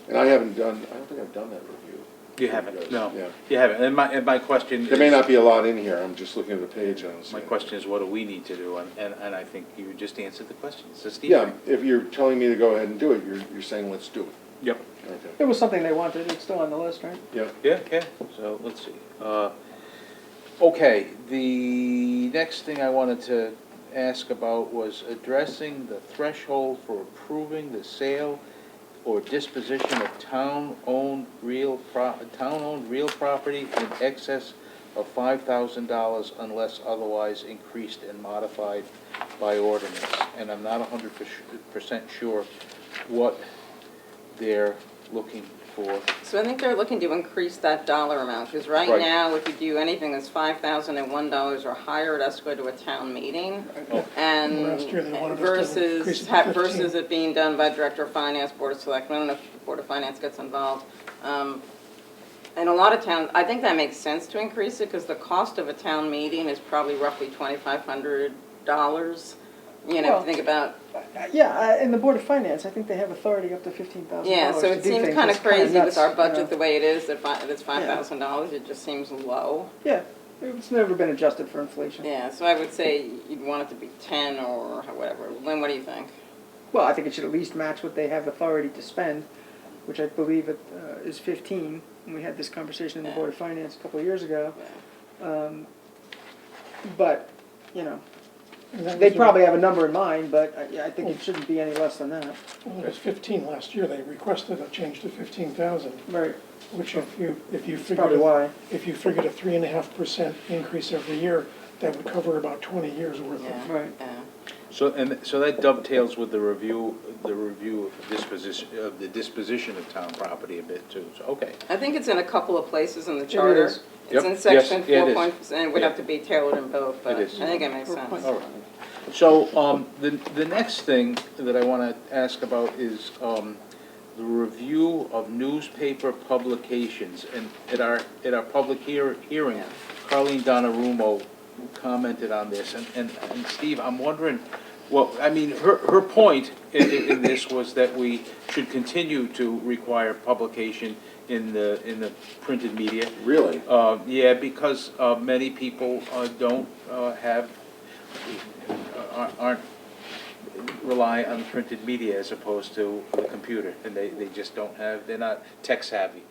And I don't think I've done that review. You haven't, Yes, no, yeah. you haven't. And my question is. There may not be a lot in here. I'm just looking at the page and I'm My saying. question is, what do we need to do? And I think you just answered the question. So Steve? Yeah, if you're telling me to go ahead and do it, you're saying, let's do it. Yep. Okay. It was something they wanted, it's still on the list, right? Yeah. Yeah, so let's see. Okay, the next thing I wanted to ask about was addressing the threshold for approving the sale or disposition of town-owned real property in excess of $5,000 unless otherwise increased and modified by ordinance. And I'm not 100% sure what they're looking for. So I think they're looking to increase that dollar amount, because right Right. now, if you do anything that's $5,001 or higher, it has to go to a town meeting. Oh. And Last year, they wanted us to increase it to 15. versus it being done by Director of Finance, Board of Selectmen, I don't know if the Board of Finance gets involved. And a lot of towns, I think that makes sense to increase it, because the cost of a town meeting is probably roughly $2,500 dollars. You know, Well, if you think about, Yeah, and the Board of Finance, I think they have authority up to $15,000 yeah, so to it do seems things. kind of It's kinda crazy nuts, with our you know. budget the way it is, that it's $5,000, it just seems low. Yeah, it's never been adjusted for inflation. Yeah, so I would say you'd want it to be 10 or whatever. Lynn, what do you think? Well, I think it should at least match what they have authority to spend, which I believe it is 15. And we had this conversation in the Yeah. Board of Finance a couple of years ago. Yeah. But, you know, And that they was probably have a number in mind, but I think it shouldn't be any less than that. Well, it was 15 last year, they requested a change to 15,000, Right, which if you that's figured, probably why. if you figured a 3.5% increase every year, that would cover about 20 years worth of. Yeah. Right. Yeah. So that dovetails with the review of the disposition of town property a bit too, so, okay. I think it's in a couple of places in the charter. is. It's Yep. in Yes, section yeah, it 4 is. and it would have to be tailored in both, but I It is. think it makes sense. All right. So, the next thing that I want to ask about is, the review of newspaper publications. And at our public hearing, Yeah. Carleen Donnarumma commented on this, and Steve, I'm wondering, well, I mean, her point in this was that we should continue to require publication in the printed media. Really? Yeah, because many people don't have, aren't, rely on printed media as opposed to the computer, and they just don't have, they're not tech savvy.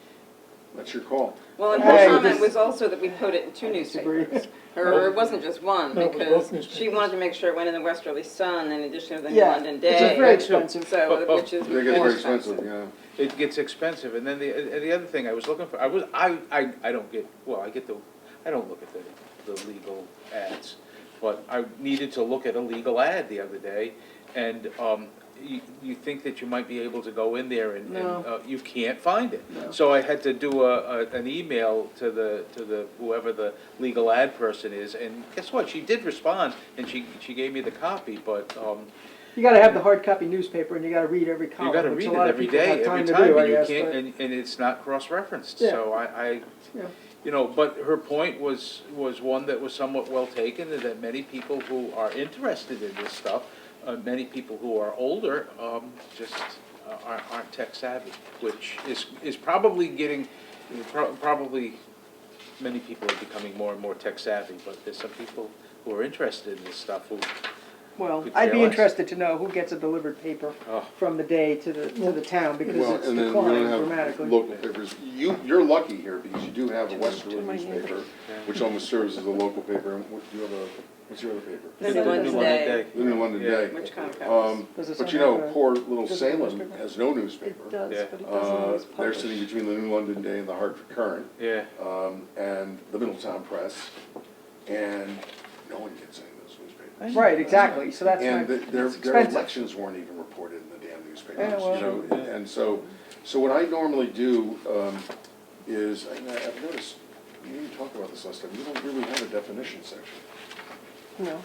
That's your call. Well, and Hey, her comment this- was also that we put it in 2 disagree. newspapers. Or it wasn't just one, No, it was because both she newspapers. wanted to make sure it went in the Westerly Sun in addition to the New Yeah, London which is Day. very expensive. So, which is They get more very expensive, yeah. It gets expensive, and then the other thing I was looking for, I don't get, well, I don't look at the legal ads, but I needed to look at a legal ad the other day, and, you think that you might be able to go in there and, No. you can't find it. No. So I had to do an email to the, whoever the legal ad person is, and guess what? She did respond, and she gave me the copy, but, You gotta have the hard copy newspaper and you gotta read every column. you gotta which read a it lot of every people day, have every time to time, do, I and you guess, can't, but- and it's not cross-referenced, Yeah. so I, Yeah. you know, but her point was one that was somewhat well taken, and that many people who are interested in this stuff, many people who are older, just aren't tech savvy, which is probably getting, probably, many people are becoming more and more tech savvy, but there's some people who are interested in this stuff who, Well, Could I'd care be less. interested to know who gets a delivered paper Oh. from the day to the town, because Well, it's and then you declined don't have dramatically. local papers. You're lucky here because you do have a Westerly to my newspaper, Yeah. which almost serves as a local paper. And what, do you have what's your other paper? The New New London London Day, Day. The New London Yeah. Day. which kind of covers. Does it But you somehow know, have poor little physical Salem newspaper? has no newspaper. It does, Yeah. but it doesn't always They're publish. sitting between the New London Day and the Hartford Current, yeah. and the Middletown Press, and no one gets any of those newspapers. Right, exactly, so that's And not, their it's expensive. elections weren't even reported in the damn newspapers, Yeah, well, you know, yeah. and so what I normally do, is, and I've noticed, you didn't talk about this last time, you don't really have a definition section.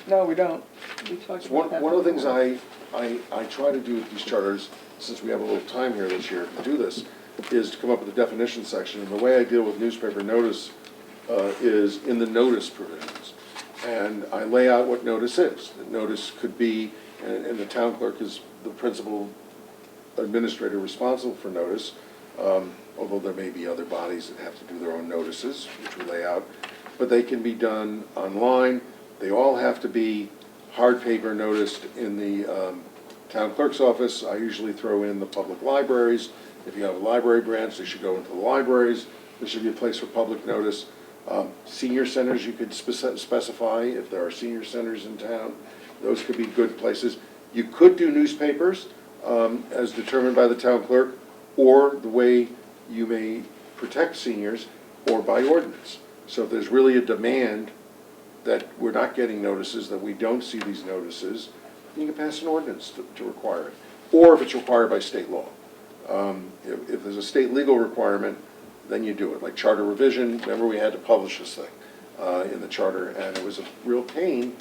No, we don't. We talked So about that one of the things before. I try to do with these charters, since we have a little time here this year to do this, is to come up with a definition section. And the way I deal with newspaper notice is in the notice provisions. And I lay out what notice is. The notice could be, and the town clerk is the principal administrator responsible for notice, although there may be other bodies that have to do their own notices, which we lay out. But they can be done online. They all have to be hard paper noticed in the town clerk's office. I usually throw in the public libraries. If you have a library branch, they should go into the libraries. There should be a place for public notice. Senior centers, you could specify if there are senior centers in town. Those could be good places. You could do newspapers as determined by the town clerk, or the way you may protect seniors, or by ordinance. So if there's really a demand that we're not getting notices, that we don't see these notices, you can pass an ordinance to require it. Or if it's required by state law. If there's a state legal requirement, then you do it. Like charter revision, remember we had to publish this thing in the charter, and it was a real pain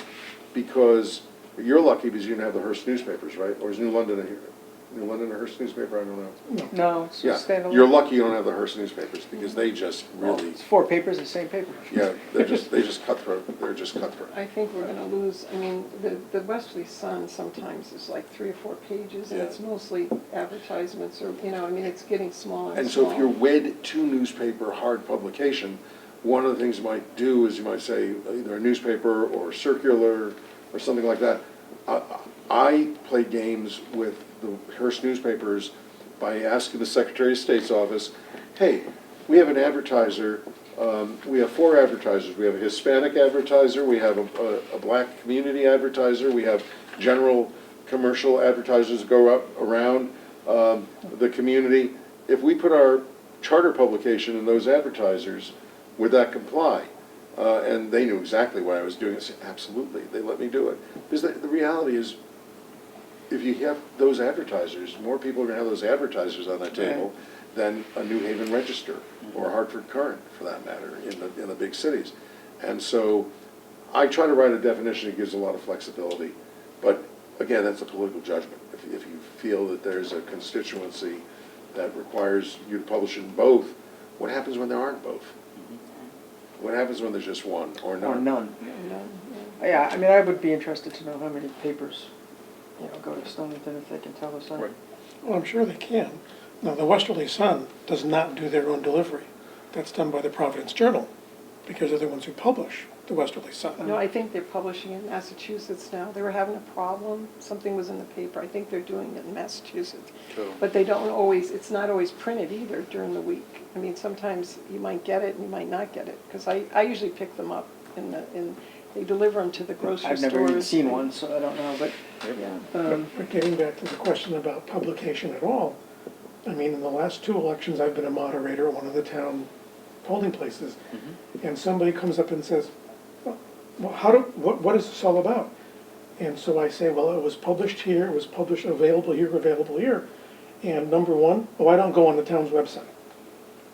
because you're lucky because you didn't have the Hearst newspapers, right? Or is New London here? New London or Hearst newspaper, I don't know. No, it's Yeah, standalone. you're lucky you don't have the Hearst newspapers, because they just really, It's 4 papers, the same paper. yeah, they just cutthroat, they're just cutthroat. I think we're gonna lose, I mean, the Westerly Sun sometimes is like 3 or 4 pages, and Yeah. it's mostly advertisements, or, you know, I mean, it's getting smaller and And so if you're smaller. wed to newspaper hard publication, one of the things you might do is you might say either a newspaper or circular or something like that. I play games with the Hearst newspapers by asking the Secretary of State's office, hey, we have an advertiser, we have 4 advertisers. We have a Hispanic advertiser, we have a black community advertiser, we have general commercial advertisers that go up around the community. If we put our charter publication in those advertisers, would that comply? And they knew exactly what I was doing. I said, absolutely, they let me do it. Because the reality is, if you have those advertisers, more people are gonna have those advertisers on that table than a New Haven Register or a Hartford Current, for that matter, in the big cities. And so, I try to write a definition that gives a lot of flexibility, but again, that's a political judgment. If you feel that there's a constituency that requires you to publish in both, what happens when there aren't both? What happens when there's just one or Or none? none. No, Yeah, I mean, I would be interested to know how many papers, you know, go to Stonington if they can tell us that. Right. Well, I'm sure they can. Now, the Westerly Sun does not do their own delivery. That's done by the Providence Journal, because they're the ones who publish the Westerly Sun. No, I think they're publishing in Massachusetts now. They were having a problem, something was in the paper. I think they're doing it in Massachusetts. True. But they don't always, it's not always printed either during the week. I mean, sometimes you might get it and you might not get it, because I usually pick them up they deliver them to the grocery stores. I've never even seen one, so I don't know, but, Yeah. But getting back to the question about publication at all, I mean, in the last 2 elections, I've been a moderator at one of the town polling places, and somebody comes up and says, well, what is this all about? And so I say, well, it was published here, it was published available here, and number 1, oh, I don't go on the town's website,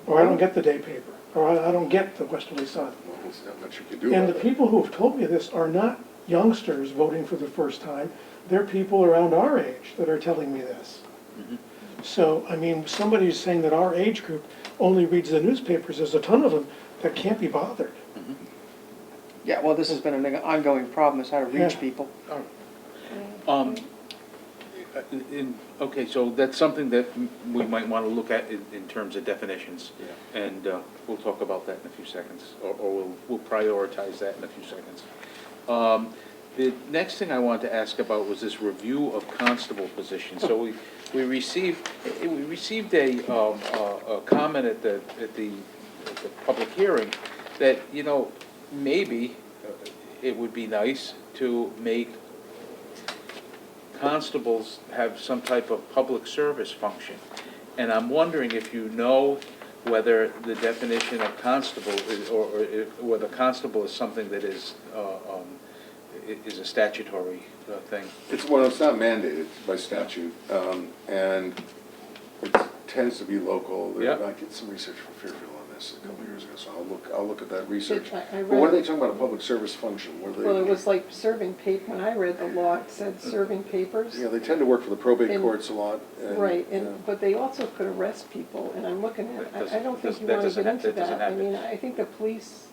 or I don't get the day paper, or I don't get the Westerly Sun. Well, there's not much you can do And about the it. people who have told me this are not youngsters voting for the first time, they're people around our age that are telling me this. So, I mean, somebody's saying that our age group only reads the newspapers, there's a ton of them that can't be bothered. yeah, well, this has been an ongoing problem, is how to reach Yeah. people. Okay, so that's something that we might want to look at in terms of definitions. Yeah. And we'll talk about that in a few seconds, or we'll prioritize that in a few seconds. The next thing I wanted to ask about was this review of constable positions. So we received a comment at the public hearing that, you know, maybe it would be nice to make constables have some type of public service function. And I'm wondering if you know whether the definition of constable is, or whether constable is something that is a statutory thing. It's not mandated by statute, and it tends to be local. Yeah. I did some research for Fairfield on this a couple of years ago, so I'll look at that research. I But what are read- they talking about, a public service function? What are they? Well, it was like serving paper, when I read the law, it said serving papers. Yeah, they tend to work for the probate And- courts a lot. and, Right, yeah. but they also could arrest people, and I'm looking at, That I don't think doesn't- you that wanna doesn't get have- into that doesn't that. I happen. mean, I think the police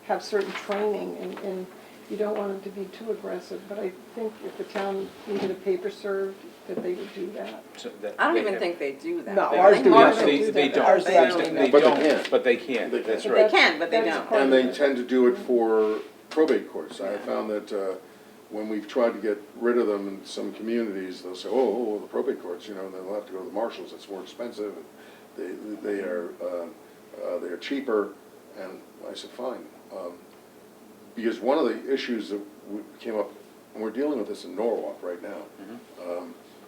have certain training, and you don't want them to be too aggressive, but I think if the town needed a paper served, that they would do that. So that I don't they even have- think they do that. No, I ours think do ours not. will They do they that. don't. Ours do They absolutely don't. They But they don't, can. but they can, They can. that's But right. They can, but they That's don't. part And of they it. tend to do it for probate courts. I found that when we've tried to get rid of them in some communities, they'll say, oh, the probate courts, you know, they'll have to go to the marshals, it's more expensive, and they are cheaper, and I said, fine. Because one of the issues that came up, and we're dealing with this in Norwalk right now,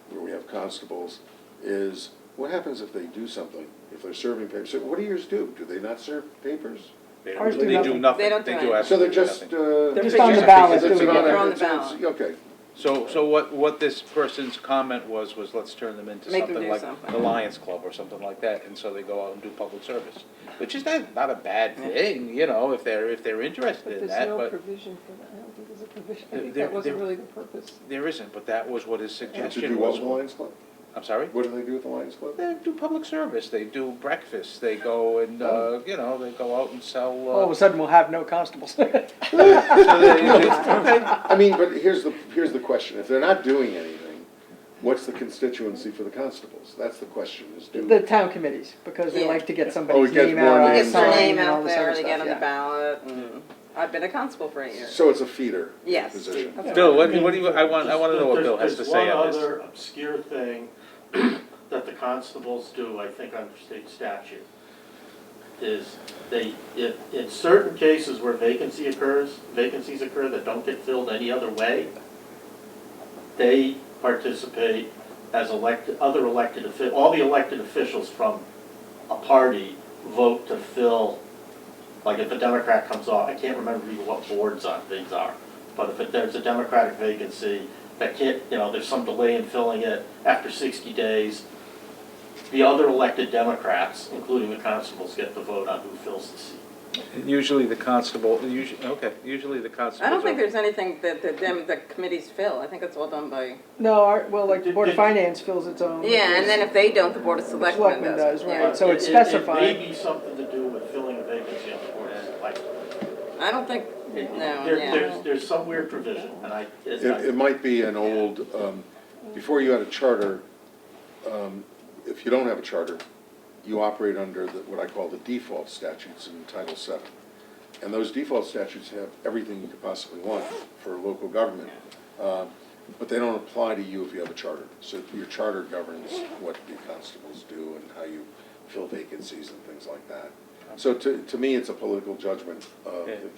where we have constables, is what happens if they do something, if they're serving papers? So what do yours do? Do they not serve papers? They Ours do do nothing. nothing. They don't do anything. So they're absolutely just, nothing. They're Just on the figuring- ballot, it's doing an it. They're on the it's- ballot. Okay. So what this person's comment was let's turn them into Make them something do like something. the Lions Club or something like that, and so they go out and do public service, which is not a bad thing, you know, if they're But interested in there's that, no but provision for that, I don't think there's a provision, I think There- that wasn't there- really the purpose. there isn't, but that was what his And to suggestion do what was. with the Lions Club? I'm sorry? What do they do with the Lions Club? They do public service, they do breakfast, they go and, you know, they go out and sell. All of a sudden, we'll have no constables. So okay. I mean, but here's the question, if they're not doing anything, what's the constituency for the constables? That's the question, is do. The town committees, because they Yeah. like to get Oh, somebody's it gets name more out on the names. Get their sign name and all out this there, other they stuff, get on the yeah. ballot, and I've been a constable for 8 years. So it's a feeder Yes. position. Bill, what do you, I want to know what Bill has to say on There's this. one other obscure thing that the constables do, I think under state statute, is in certain cases where vacancies occur that don't get filled any other way, they participate as all the elected officials from a party vote to fill, like if a Democrat comes off, I can't remember even what boards on things are, but if there's a Democratic vacancy that can't, you know, there's some delay in filling it after 60 days, the other elected Democrats, including the constables, get the vote on who fills the seat. Usually the constable, usually the constable. I don't think there's anything that the committees fill, I think it's all done by, No, well, like the Board of Finance fills its own. yeah, and then if they don't, the Board of Selectmen Selectmen does. does, right. Yeah. So it's It may specified. be something to do with filling a vacancy on the board of selectmen. I don't think, no, yeah. There's some weird provision, and It might be an old, before you had a charter, if you don't have a charter, you operate under what I call the default statutes in Title VII. And those default statutes have everything you could possibly want for local government. But they don't apply to you if you have a charter. So your charter governs what the constables do and how you fill vacancies and things like that. So to me, it's a political judgment, Yeah. you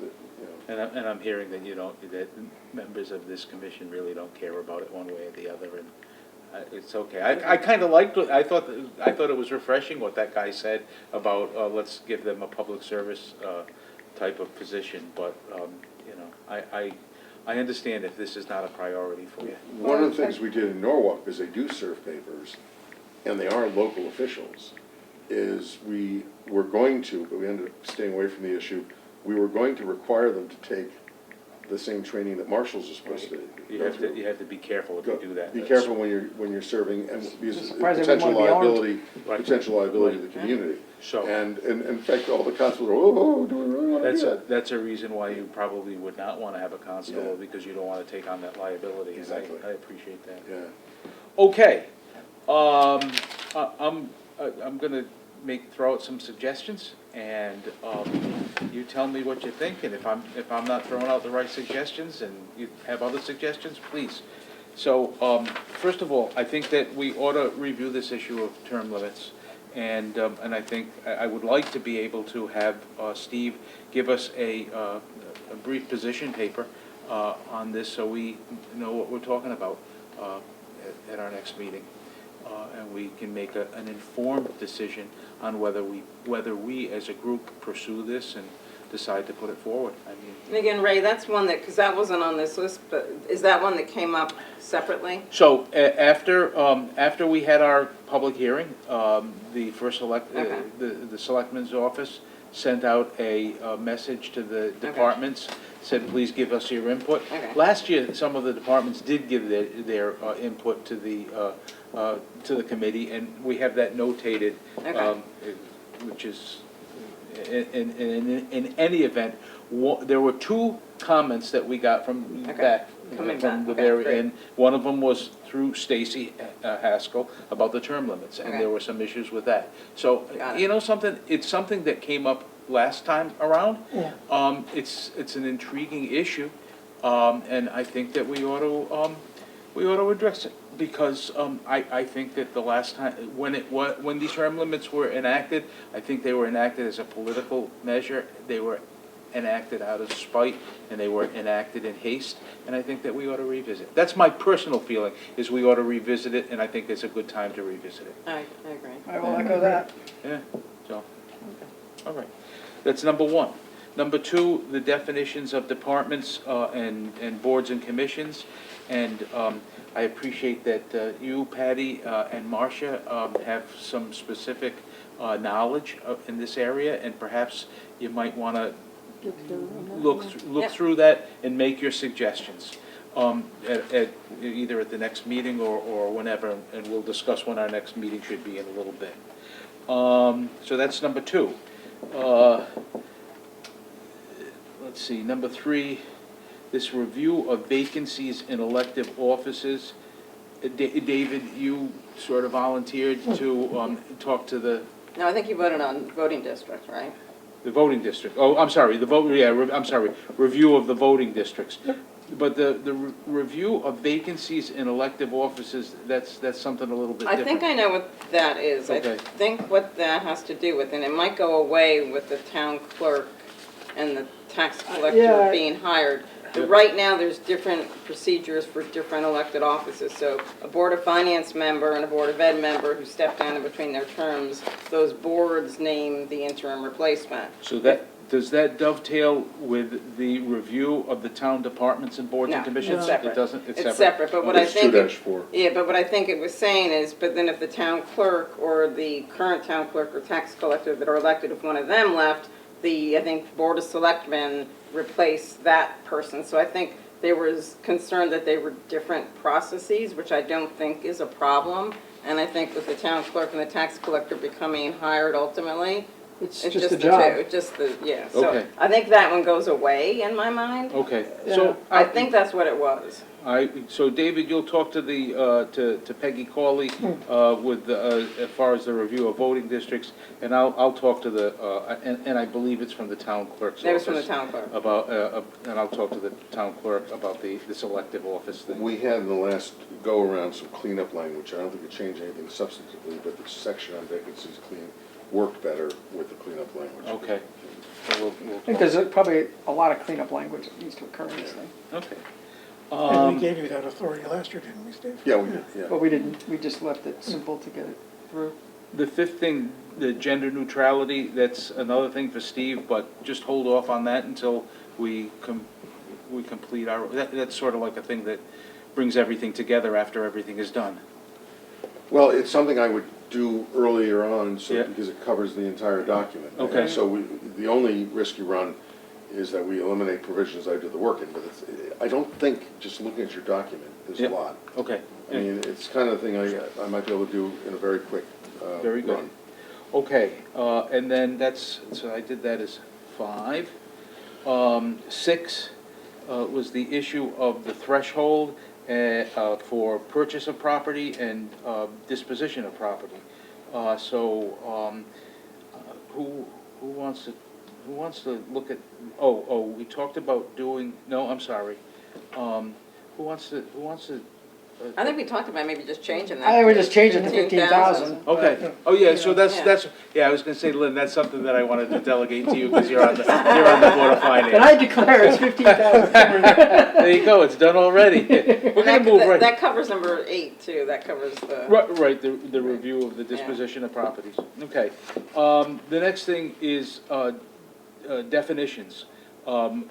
know. And I'm hearing that that members of this commission really don't care about it one way or the other, and it's okay. I kind of liked it, I thought it was refreshing what that guy said about, let's give them a public service type of position, but, you know, I understand if this is not a priority for you. One of the things we did in Norwalk, because they do serve papers, and they are local officials, is we were going to, but we ended up staying away from the issue, we were going to require them to take the same training that marshals are supposed to You go have through. to be careful if you do that. Be careful when you're serving, and because It's of surprising potential we wanna be liability, Right. potential liability to Right. the community. So- And in fact, all the constables are, oh, do we really want to do that? That's a reason why you probably would not want to have a constable, Yeah. because you don't want to take on that liability. and Exactly. I appreciate that. Yeah. Okay, I'm gonna throw out some suggestions, and, you tell me what you think, and if I'm not throwing out the right suggestions, and you have other suggestions, please. So, first of all, I think that we ought to review this issue of term limits, and I think, I would like to be able to have, Steve give us a brief position paper, on this, so we know what we're talking about, at our next meeting. And we can make an informed decision on whether we as a group pursue this and decide to put it forward. I mean, And again, Ray, that's one that, because that wasn't on this list, but is that one that came up separately? so after we had our public hearing, the first Okay. the selectman's office sent out a message to the departments, said, please give us your input. Okay. Last year, some of the departments did give their input to the committee, and we have that notated, Okay. which is, in any event, there were two comments that we got from Okay. back. Coming From back. the Okay, very great. end. One of them was through Stacy Haskell about the term limits, and Okay. there were some issues with that. So, Got it. you know something, it's something that came up last time around. Yeah. It's an intriguing issue, and I think that we ought to address it, because I think that the last time, when these term limits were enacted, I think they were enacted as a political measure. They were enacted out of spite, and they were enacted in haste, and I think that we ought to revisit. That's my personal feeling, is we ought to revisit it, and I think it's a good time to revisit it. I agree. I will echo that. Yeah, so, all right. That's number one. Number two, the definitions of departments and boards and commissions. And I appreciate that you, Patty, and Marcia have some specific knowledge in this area, and perhaps you might want to look Yep. through that and make your suggestions. at either at the next meeting or whenever, and we'll discuss when our next meeting should be in a little bit. So that's number 2. Let's see, number 3, this review of vacancies in elective offices. David, you sort of volunteered to talk to the No, I think you voted on voting districts, right? voting district. Oh, I'm sorry, I'm sorry, review of the voting districts. But the review of vacancies in elective offices, that's something a little bit I different. think I know what that is. Okay. I think what that has to do with, and it might go away with the town clerk and the tax collector yeah. being hired. But Yep. right now, there's different procedures for different elected offices. So a Board of Finance member and a Board of Ed member who step down in between their terms, those boards name the interim replacement. So does that dovetail with the review of the town departments and boards and No, commissions? it's separate. It doesn't, It's separate, but what I It's think. 2-4. Yeah, but what I think it was saying is, but then if the town clerk or the current town clerk or tax collector that are elected, if one of them left, I think Board of Selectmen replaced that person. So I think there was concern that they were different processes, which I don't think is a problem. And I think with the town clerk and the tax collector becoming hired ultimately, It's it's just just a the job. two, just the, yeah. Okay. So I think that one goes away in my mind. Okay, Yeah. so. I think that's what it was. So David, you'll talk to the, to Peggy Cawley, with, as far as the review of voting districts, and I'll talk to the, and I believe it's from the town clerk's office. That was from the town clerk. About, and I'll talk to the town clerk about the elective office thing. We had in the last go-around some cleanup language. I don't think it changed anything substantively, but the section on vacancies worked better with the cleanup language. Okay. So we'll I think there's probably a lot of cleanup language that needs to occur in this thing. Okay. And we gave you that authority last year, didn't we, Steve? Yeah, we did, yeah. But we didn't, we just left it simple to get it through. The 5th thing, the gender neutrality, that's another thing for Steve, but just hold off on that until we complete our, that's sort of like a thing that brings everything together after everything is done. Well, it's something I would do earlier on, so, Yeah. because it covers the entire document. Okay. And so the only risk you run is that we eliminate provisions I do the work in, but I don't think, just looking at your document, there's a Yeah. lot. Okay. I mean, it's kind of the thing I might be able to do in a very quick Very good. run. Okay, and then so I did that as 5. 6 was the issue of the threshold for purchase of property and disposition of property. Who wants to look at, we talked about doing, no, I'm sorry. Who wants to, I think we talked about maybe just changing that. I think we just changed it to 15,000. okay, oh yeah, so that's, Yeah. I was gonna say, Lynn, that's something that I wanted to delegate to you, because you're on the Board of And I Finance. declare it's 15,000. There you go, it's done already. We're gonna move right. That covers number 8 too, that covers the. Right, the review of the disposition of properties. Okay. The next thing is definitions,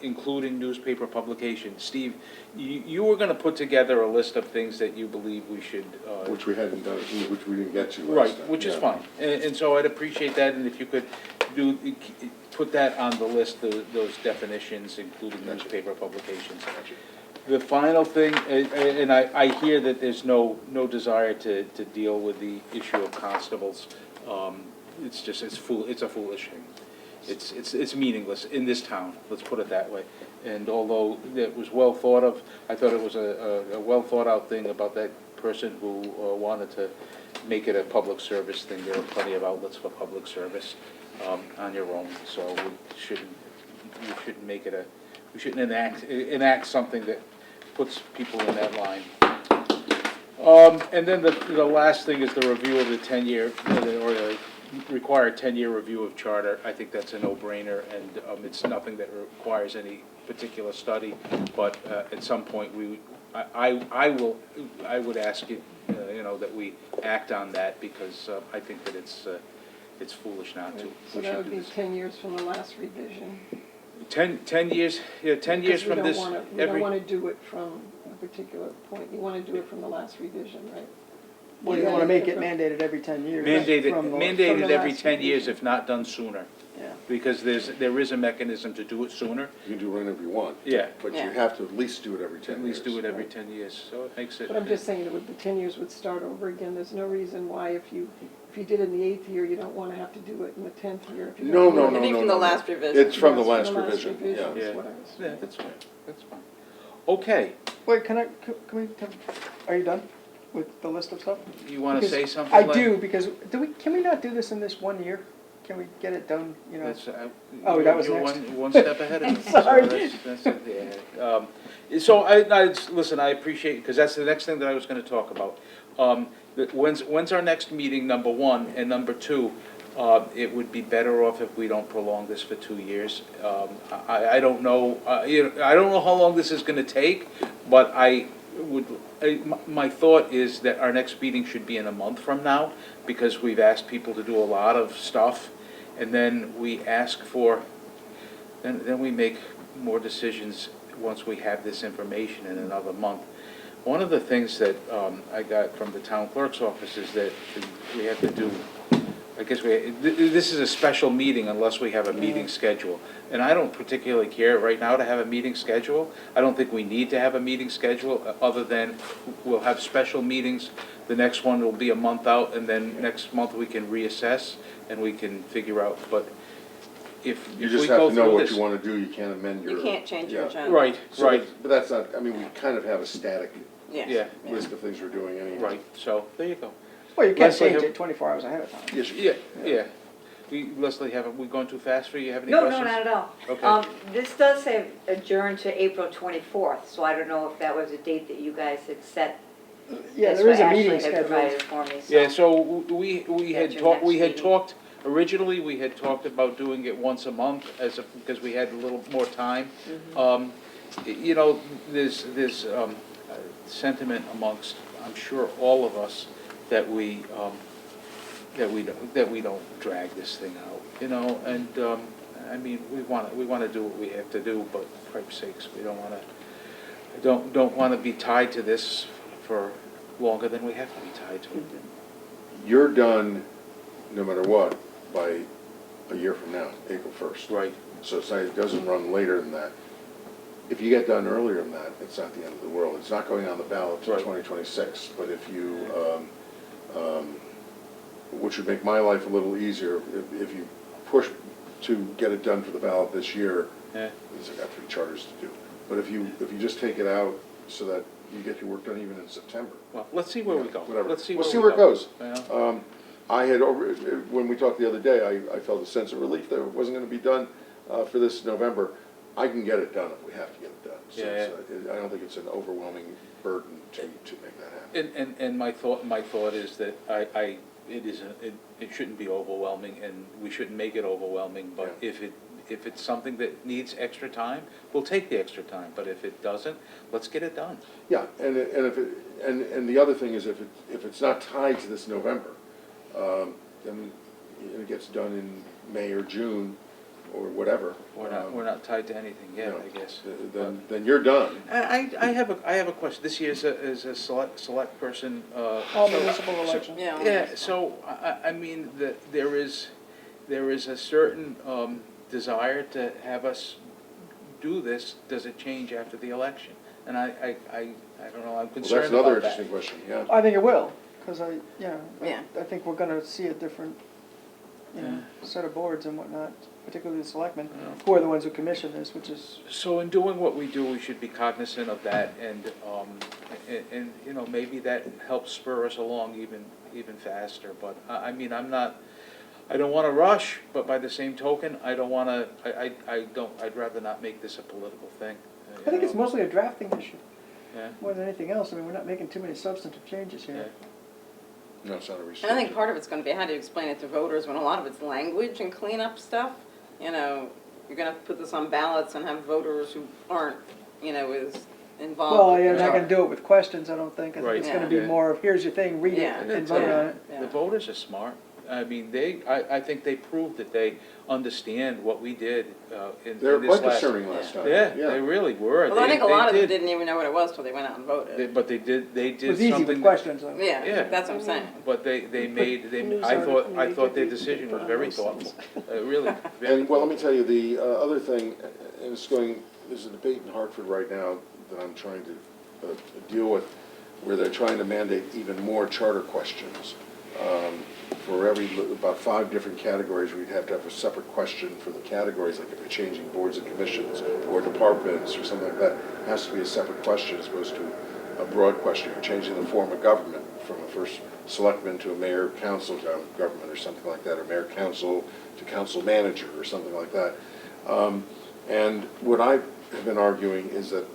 including newspaper publication. Steve, you were gonna put together a list of things that you believe we should. Which we hadn't done, which we didn't get to last Right, time. which is Yeah. fine. And so I'd appreciate that, and if you could put that on the list, those definitions, including newspaper publications. The final thing, and I hear that there's no desire to deal with the issue of constables. It's just, it's a foolish thing. It's meaningless in this town, let's put it that way. And although it was well thought of, I thought it was a well thought out thing about that person who wanted to make it a public service thing. There are plenty of outlets for public service on your own, so we shouldn't make it we shouldn't enact something that puts people in that line. And then the last thing is the review of the 10-year, or the required 10-year review of charter. I think that's a no-brainer, and it's nothing that requires any particular study, but at some point I would ask you, that we act on that, because I think that it's foolish not to. So We that should would do be this. 10 years from the last revision. 10 years, yeah, 10 years from this. We don't want to do it from a particular point. You want to do it from the last revision, right? Well, you want to make it mandated every 10 years. Mandated from the every last 10 years, revision. if not done sooner. Yeah. because there is a mechanism to do it sooner. You can do it whenever you want. Yeah. But you Yeah. have to at least do it every 10 years. At least do it every 10 years, so it makes it. But I'm just saying that with the 10 years would start over again. There's no reason why if you did it in the 8th year, you don't want to have to do it in the 10th year. If you're No, gonna do no, it. no, Maybe no, from no, the no. last revision. It's from the Yes, last from the last revision, revision. yeah. That's what I was- Yeah, that's fine, that's fine. Okay, Wait, can are you done with the list of stuff? you wanna Because say something? I Len? do, because, can we not do this in this 1 year? Can we get it done, you know? That's, Oh, that was you're next. one step ahead of me. So Sorry. that's it, yeah. So listen, I appreciate, because that's the next thing that I was gonna talk about. When's our next meeting, number one, and number two, it would be better off if we don't prolong this for 2 years. I don't know, I don't know how long this is gonna take, but my thought is that our next meeting should be in a month from now, because we've asked people to do a lot of stuff, and then we ask for, then we make more decisions once we have this information in another month. One of the things that I got from the town clerk's office is that we have to do, I guess this is a special meeting unless we have a meeting schedule. And I don't particularly care right now to have a meeting schedule. I don't think we need to have a meeting schedule, other than we'll have special meetings. The next one will be a month out, and then next month we can reassess and we can figure out, but if You we just go have to know through what this. you want to do, you can't amend your. You can't change your yeah. agenda. Right, So, right, But that's not, I mean, we kind of have a static Yeah. yeah, list of things we're doing anyway. right, so, there you go. Well, you can't Leslie, change have- it 24 hours ahead of time. Yes, you Yeah, can. yeah. Leslie, we going too fast for you? You have any No, questions? no, not at all. Okay. This does say adjourned to April 24th, so I don't know if that was a date that you guys had set. Yeah, That's there is what a meeting Ashley had scheduled. provided for me, Yeah, so we had That's your talked, next meeting. originally, we had talked about doing it once a month because we had a little more time. You know, there's sentiment amongst, I'm sure, all of us that we don't drag this thing out, you know, and, I mean, we wanna do what we have to do, but for Christ's sakes, we don't wanna be tied to this for longer than we have to be tied to it. You're done, no matter what, by a year from now, April 1st. Right. So it doesn't run later than that. If you get done earlier than that, it's not the end of the world. It's not going on the ballot till Right. 2026, but if you, which would make my life a little easier, if you push to get it done for the ballot this year, Yeah. because I got 3 charters to do. But if you just take it out so that you get your work done even in September. Well, let's see where we go. Whatever. Let's see We'll where see we where it go. goes. Yeah. I had, when we talked the other day, I felt a sense of relief that it wasn't gonna be done for this November. I can get it done if we have to get it done. So Yeah, I don't think it's an overwhelming burden to make that happen. And my thought is that it shouldn't be overwhelming, and we shouldn't make it overwhelming, but Yeah. if it's something that needs extra time, we'll take the extra time, but if it doesn't, let's get it done. Yeah, and the other thing is if it's not tied to this November, then it gets done in May or June or whatever. We're not tied to anything yet, you know, I guess. Then you're done. I have a question. This year is a select person. All municipal elections. Yeah. Yeah, so, I mean, there is a certain desire to have us do this. Does it change after the election? And I don't know, I'm Well, concerned that's another about that. interesting question, yeah. I think it will, because Yeah. I think we're gonna see a different, set of boards and whatnot, particularly the selectmen, who are the ones who commission this, which is, So in doing what we do, we should be cognizant of that, and, you know, maybe that helps spur us along even faster, but, I mean, I don't wanna rush, but by the same token, I don't wanna, I'd rather not make this a political thing. I think it's mostly a drafting issue, Yeah, more than anything else. I mean, we're not making too many substantive changes yeah. here. No, it's not a And restriction. I think part of it's gonna be how do you explain it to voters when a lot of it's language and cleanup stuff. You know, you're gonna have to put this on ballots and have voters who aren't, as involved. Well, with you're the not gonna chart. do it with questions, I don't think. I think Right. it's gonna Yeah. be Yeah. more of, here's your thing, read it Yeah. and vote on it. Yeah. The voters are smart. I mean, I think they proved that they understand what we did in They were this quite last. discerning last time. Yeah, they really were. Well, I think a They lot of them did. didn't even know what it was till they went out and voted. But they did It something. was easy with questions, though. Yeah. Yeah, that's what I'm saying. But they made, News I article, thought they their give you decision was on very those thoughtful, things. really, very. And, well, let me tell you, the other thing, and there's a debate in Hartford right now that I'm trying to deal with, where they're trying to mandate even more charter questions. For about 5 different categories, we'd have to have a separate question for the categories, like if you're changing boards and commissions or departments or something like that, it has to be a separate question as opposed to a broad question. You're changing the form of government from a first selectman to a mayor-council government or something like that, or mayor-council to council manager or something like that. And what I have been arguing is that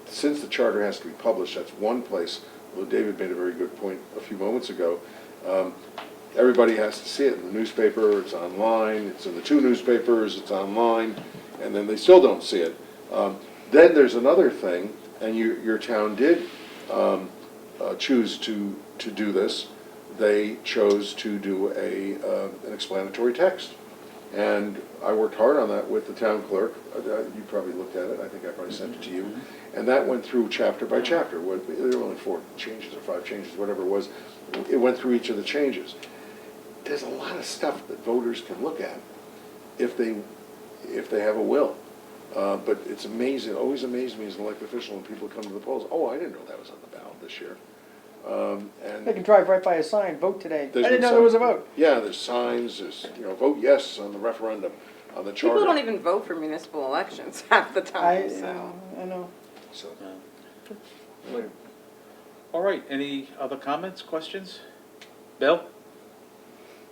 since the charter has to be published, that's one place, although David made a very good point a few moments ago, everybody has to see it in the newspaper, it's online, it's in the 2 newspapers, it's online, and then they still don't see it. Then there's another thing, and your town did choose to do this. They chose to do an explanatory text. And I worked hard on that with the town clerk. You probably looked at it, I think I probably sent it to you. And that went through chapter by chapter. There were only 4 changes or 5 changes, whatever it was. It went through each of the changes. There's a lot of stuff that voters can look at if they have a will. But it's amazing, it always amazed me as an elected official when people come to the polls, oh, I didn't know that was on the ballot this year. They can drive right by a sign, vote today. I There's didn't no know there was a sign. vote. Yeah, there's signs, there's, vote yes on the referendum, on the charter. People don't even vote for municipal elections half the time, so. I know. So, All right, any other comments, questions? Bill?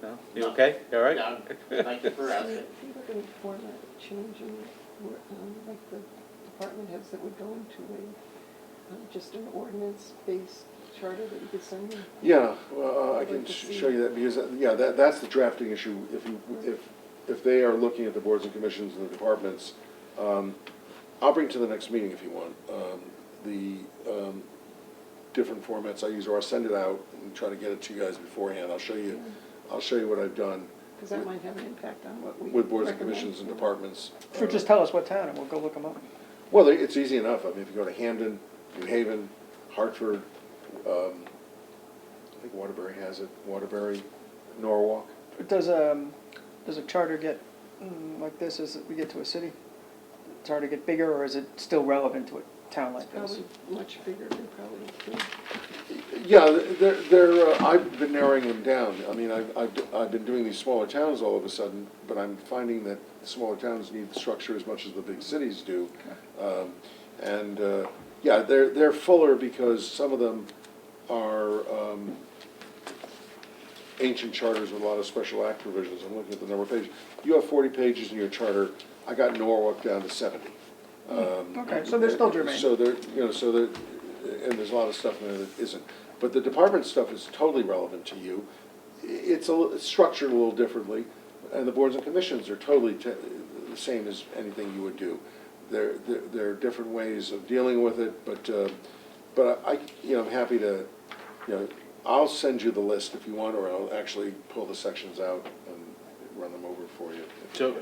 No? You okay? You all right? Yeah, thank you for asking. Do you look in format changing, like the department heads that would go into just an ordinance-based charter that you could send them? yeah, well, I I'd can like to see. show you that, because, that's the drafting issue. If they are looking at the boards and commissions and the departments, I'll bring to the next meeting if you want, the different formats I use, or I'll send it out and try to get it to you guys beforehand. I'll show you what I've done Because that might have an impact on what we with boards and recommend. commissions and departments. Or just tell us what town and we'll go look them up. Well, it's easy enough. I mean, if you go to Hamden, New Haven, Hartford, I think Waterbury has it, Waterbury, Norwalk. Does a charter get like this as we get to a city? Charter get bigger, or is it still relevant to a town like this? Probably much bigger than probably could. Yeah, I've been narrowing them down. I mean, I've been doing these smaller towns all of a sudden, but I'm finding that smaller towns need structure as much as the big cities do. Yeah, they're fuller because some of them are ancient charters with a lot of special act provisions. I'm looking at the number of pages. You have 40 pages in your charter. I got Norwalk down to 70. Okay, so they're still germane. So and there's a lot of stuff in there that isn't. But the department stuff is totally relevant to you. It's structured a little differently, and the boards and commissions are totally the same as anything you would do. There are different ways of dealing with it, but I'm happy to, I'll send you the list if you want, or I'll actually pull the sections out and run them over for you.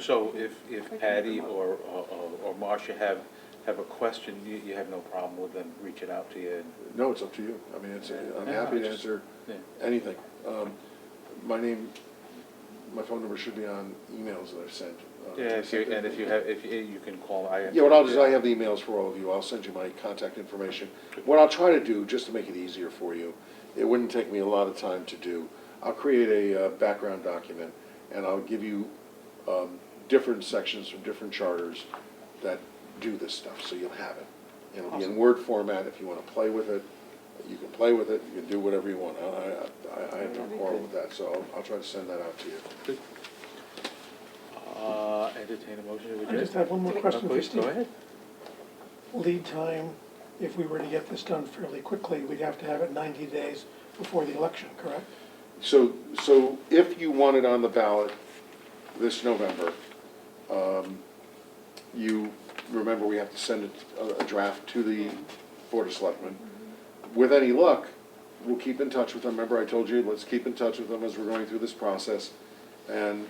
So if Patty or Marcia have a question, you have no problem with them reaching out to you? No, it's up to you. I mean, I'm happy to answer anything. My phone number should be on emails that I've sent. Yeah, if you can call. Yeah, what I'll do is I have the emails for all of you. I'll send you my contact information. What I'll try to do, just to make it easier for you, it wouldn't take me a lot of time to do, I'll create a background document, and I'll give you different sections from different charters that do this stuff, so you'll have it. It'll be in Word format. If you want to play with it, you can play with it. You can do whatever you want. I have no quarrel with that, so I'll try to send that out to you. Good. Entertain a motion to I adjourn? just have one more question for Please, Steve. go ahead. Lead time, if we were to get this done fairly quickly, we'd have to have it 90 days before the election, correct? So if you want it on the ballot this November, you remember we have to send a draft to the Board of Selectmen. With any luck, we'll keep in touch with them. Remember, I told you, let's keep in touch with them as we're going through this process. And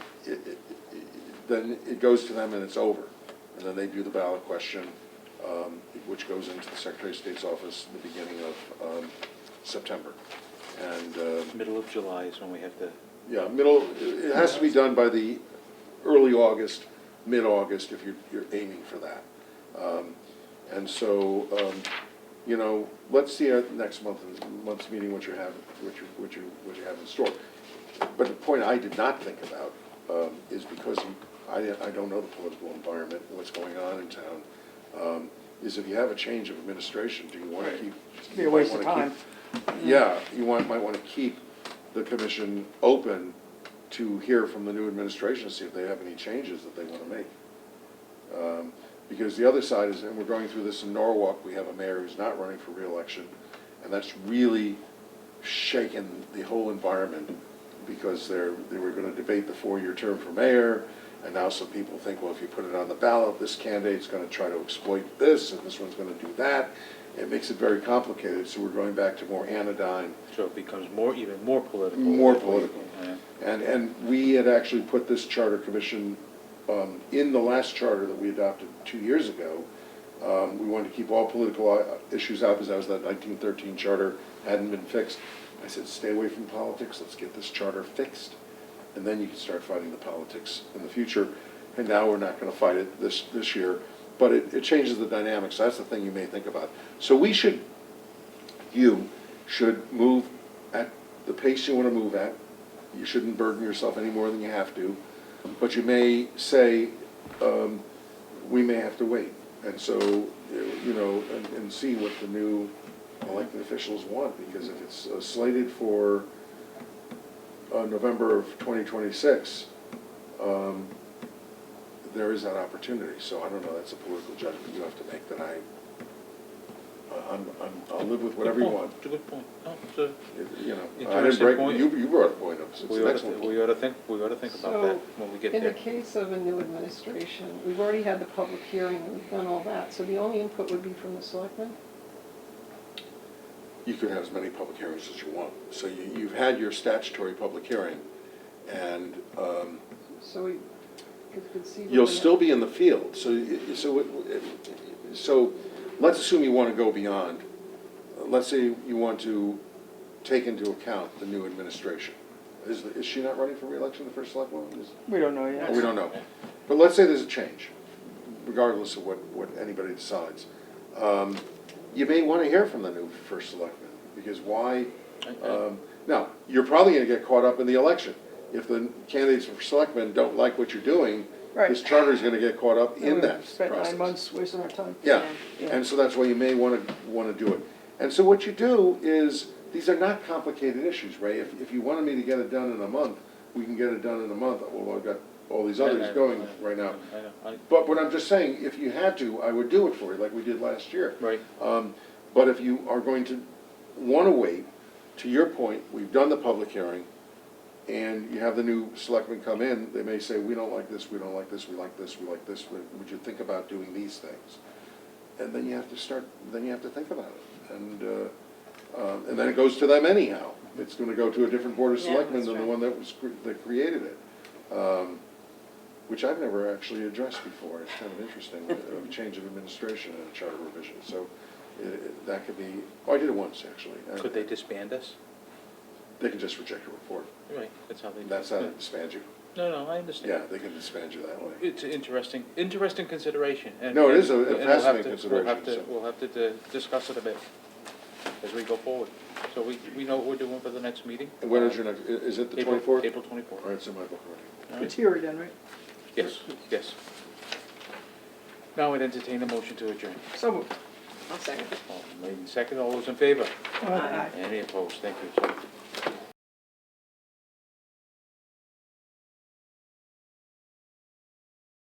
then it goes to them and it's over. And then they do the ballot question, which goes into the Secretary of State's office in the beginning of September. And, Middle of July is when we have to, yeah, it has to be done by the early August, mid-August, if you're aiming for that. And so, you know, let's see at next month's meeting what you have in store. But the point I did not think about is because I don't know the political environment, what's going on in town, is if you have a change of administration, do you want to keep? Be a waste of time. Yeah, might want to keep the commission open to hear from the new administration, see if they have any changes that they want to make. Because the other side is, and we're going through this in Norwalk, we have a mayor who's not running for reelection, and that's really shaken the whole environment, because they were going to debate the 4-year term for mayor, and now some people think, well, if you put it on the ballot, this candidate's going to try to exploit this, and this one's going to do that. It makes it very complicated, so we're going back to more anodyne. so it becomes even more political. More political. Yeah. And we had actually put this charter commission in the last charter that we adopted 2 years ago. We wanted to keep all political issues out because that was that 1913 charter, hadn't been fixed. I said, stay away from politics, let's get this charter fixed, and then you can start fighting the politics in the future. And now we're not going to fight it this year, but it changes the dynamics. That's the thing you may think about. So you should move at the pace you want to move at. You shouldn't burden yourself any more than you have to, but you may say, we may have to wait. And so, you know, and see what the new elected officials want, because if it's slated for November of 2026, there is that opportunity. So I don't know, that's a political judgment you have to make, that I'll live with whatever you want. It's a good point. No, it's a You know, I didn't interesting break, point. you brought a point up, so it's We the ought next to, one. we ought to think about that when we get In the there. case of a new administration, we've already had the public hearing, and we've done all that, so the only input would be from the selectmen? You could have as many public hearings as you want. So you've had your statutory public hearing, and So we could see. you'll still be in the field. So let's assume you want to go beyond. Let's say you want to take into account the new administration. Is she not running for re-election, the first select woman? We don't know yet. We don't know. But let's say there's a change, regardless of what anybody decides. You may want to hear from the new first selectman, because why? Now, you're probably going to get caught up in the election. If the candidates for selectmen don't like what you're doing, Right. this charter is going to get caught up in that We've spent 9 process. months wasting our time. Yeah, Yeah. and so that's why you may want to do it. And so what you do is, these are not complicated issues, Ray. If you wanted me to get it done in a month, we can get it done in a month. Well, I've got all these others going right now. But what I'm just saying, if you had to, I would do it for you, like we did last year. Right. But if you are going to want to wait, to your point, we've done the public hearing, and you have the new selectmen come in, they may say, we don't like this, we don't like this, we like this, we like this, would you think about doing these things? And then you have to think about it. And then it goes to them anyhow. It's going to go to a different board of Yeah, selectmen that's than the right. one that created it. Which I've never actually addressed before. It's kind of interesting, a change of administration and a charter revision. So that could be, I did it once, actually. Could they disband us? They can just reject a report. Right, that's how they. That's how they disband you. No, I understand. Yeah, they can disband you that way. It's interesting consideration. And- No, it is a and we'll have fascinating to- consideration, We'll have to discuss it a bit as we go forward. So we know what we're doing for the next meeting. And when is your next, is it the April- 24th? April 24th. All right, it's in my book already. All right. It's here again, right? Yes, yes. Now I'd entertain a motion to adjourn. So moved. I'll second. All made in second, all those in favor? Aye. Any opposed? Thank you.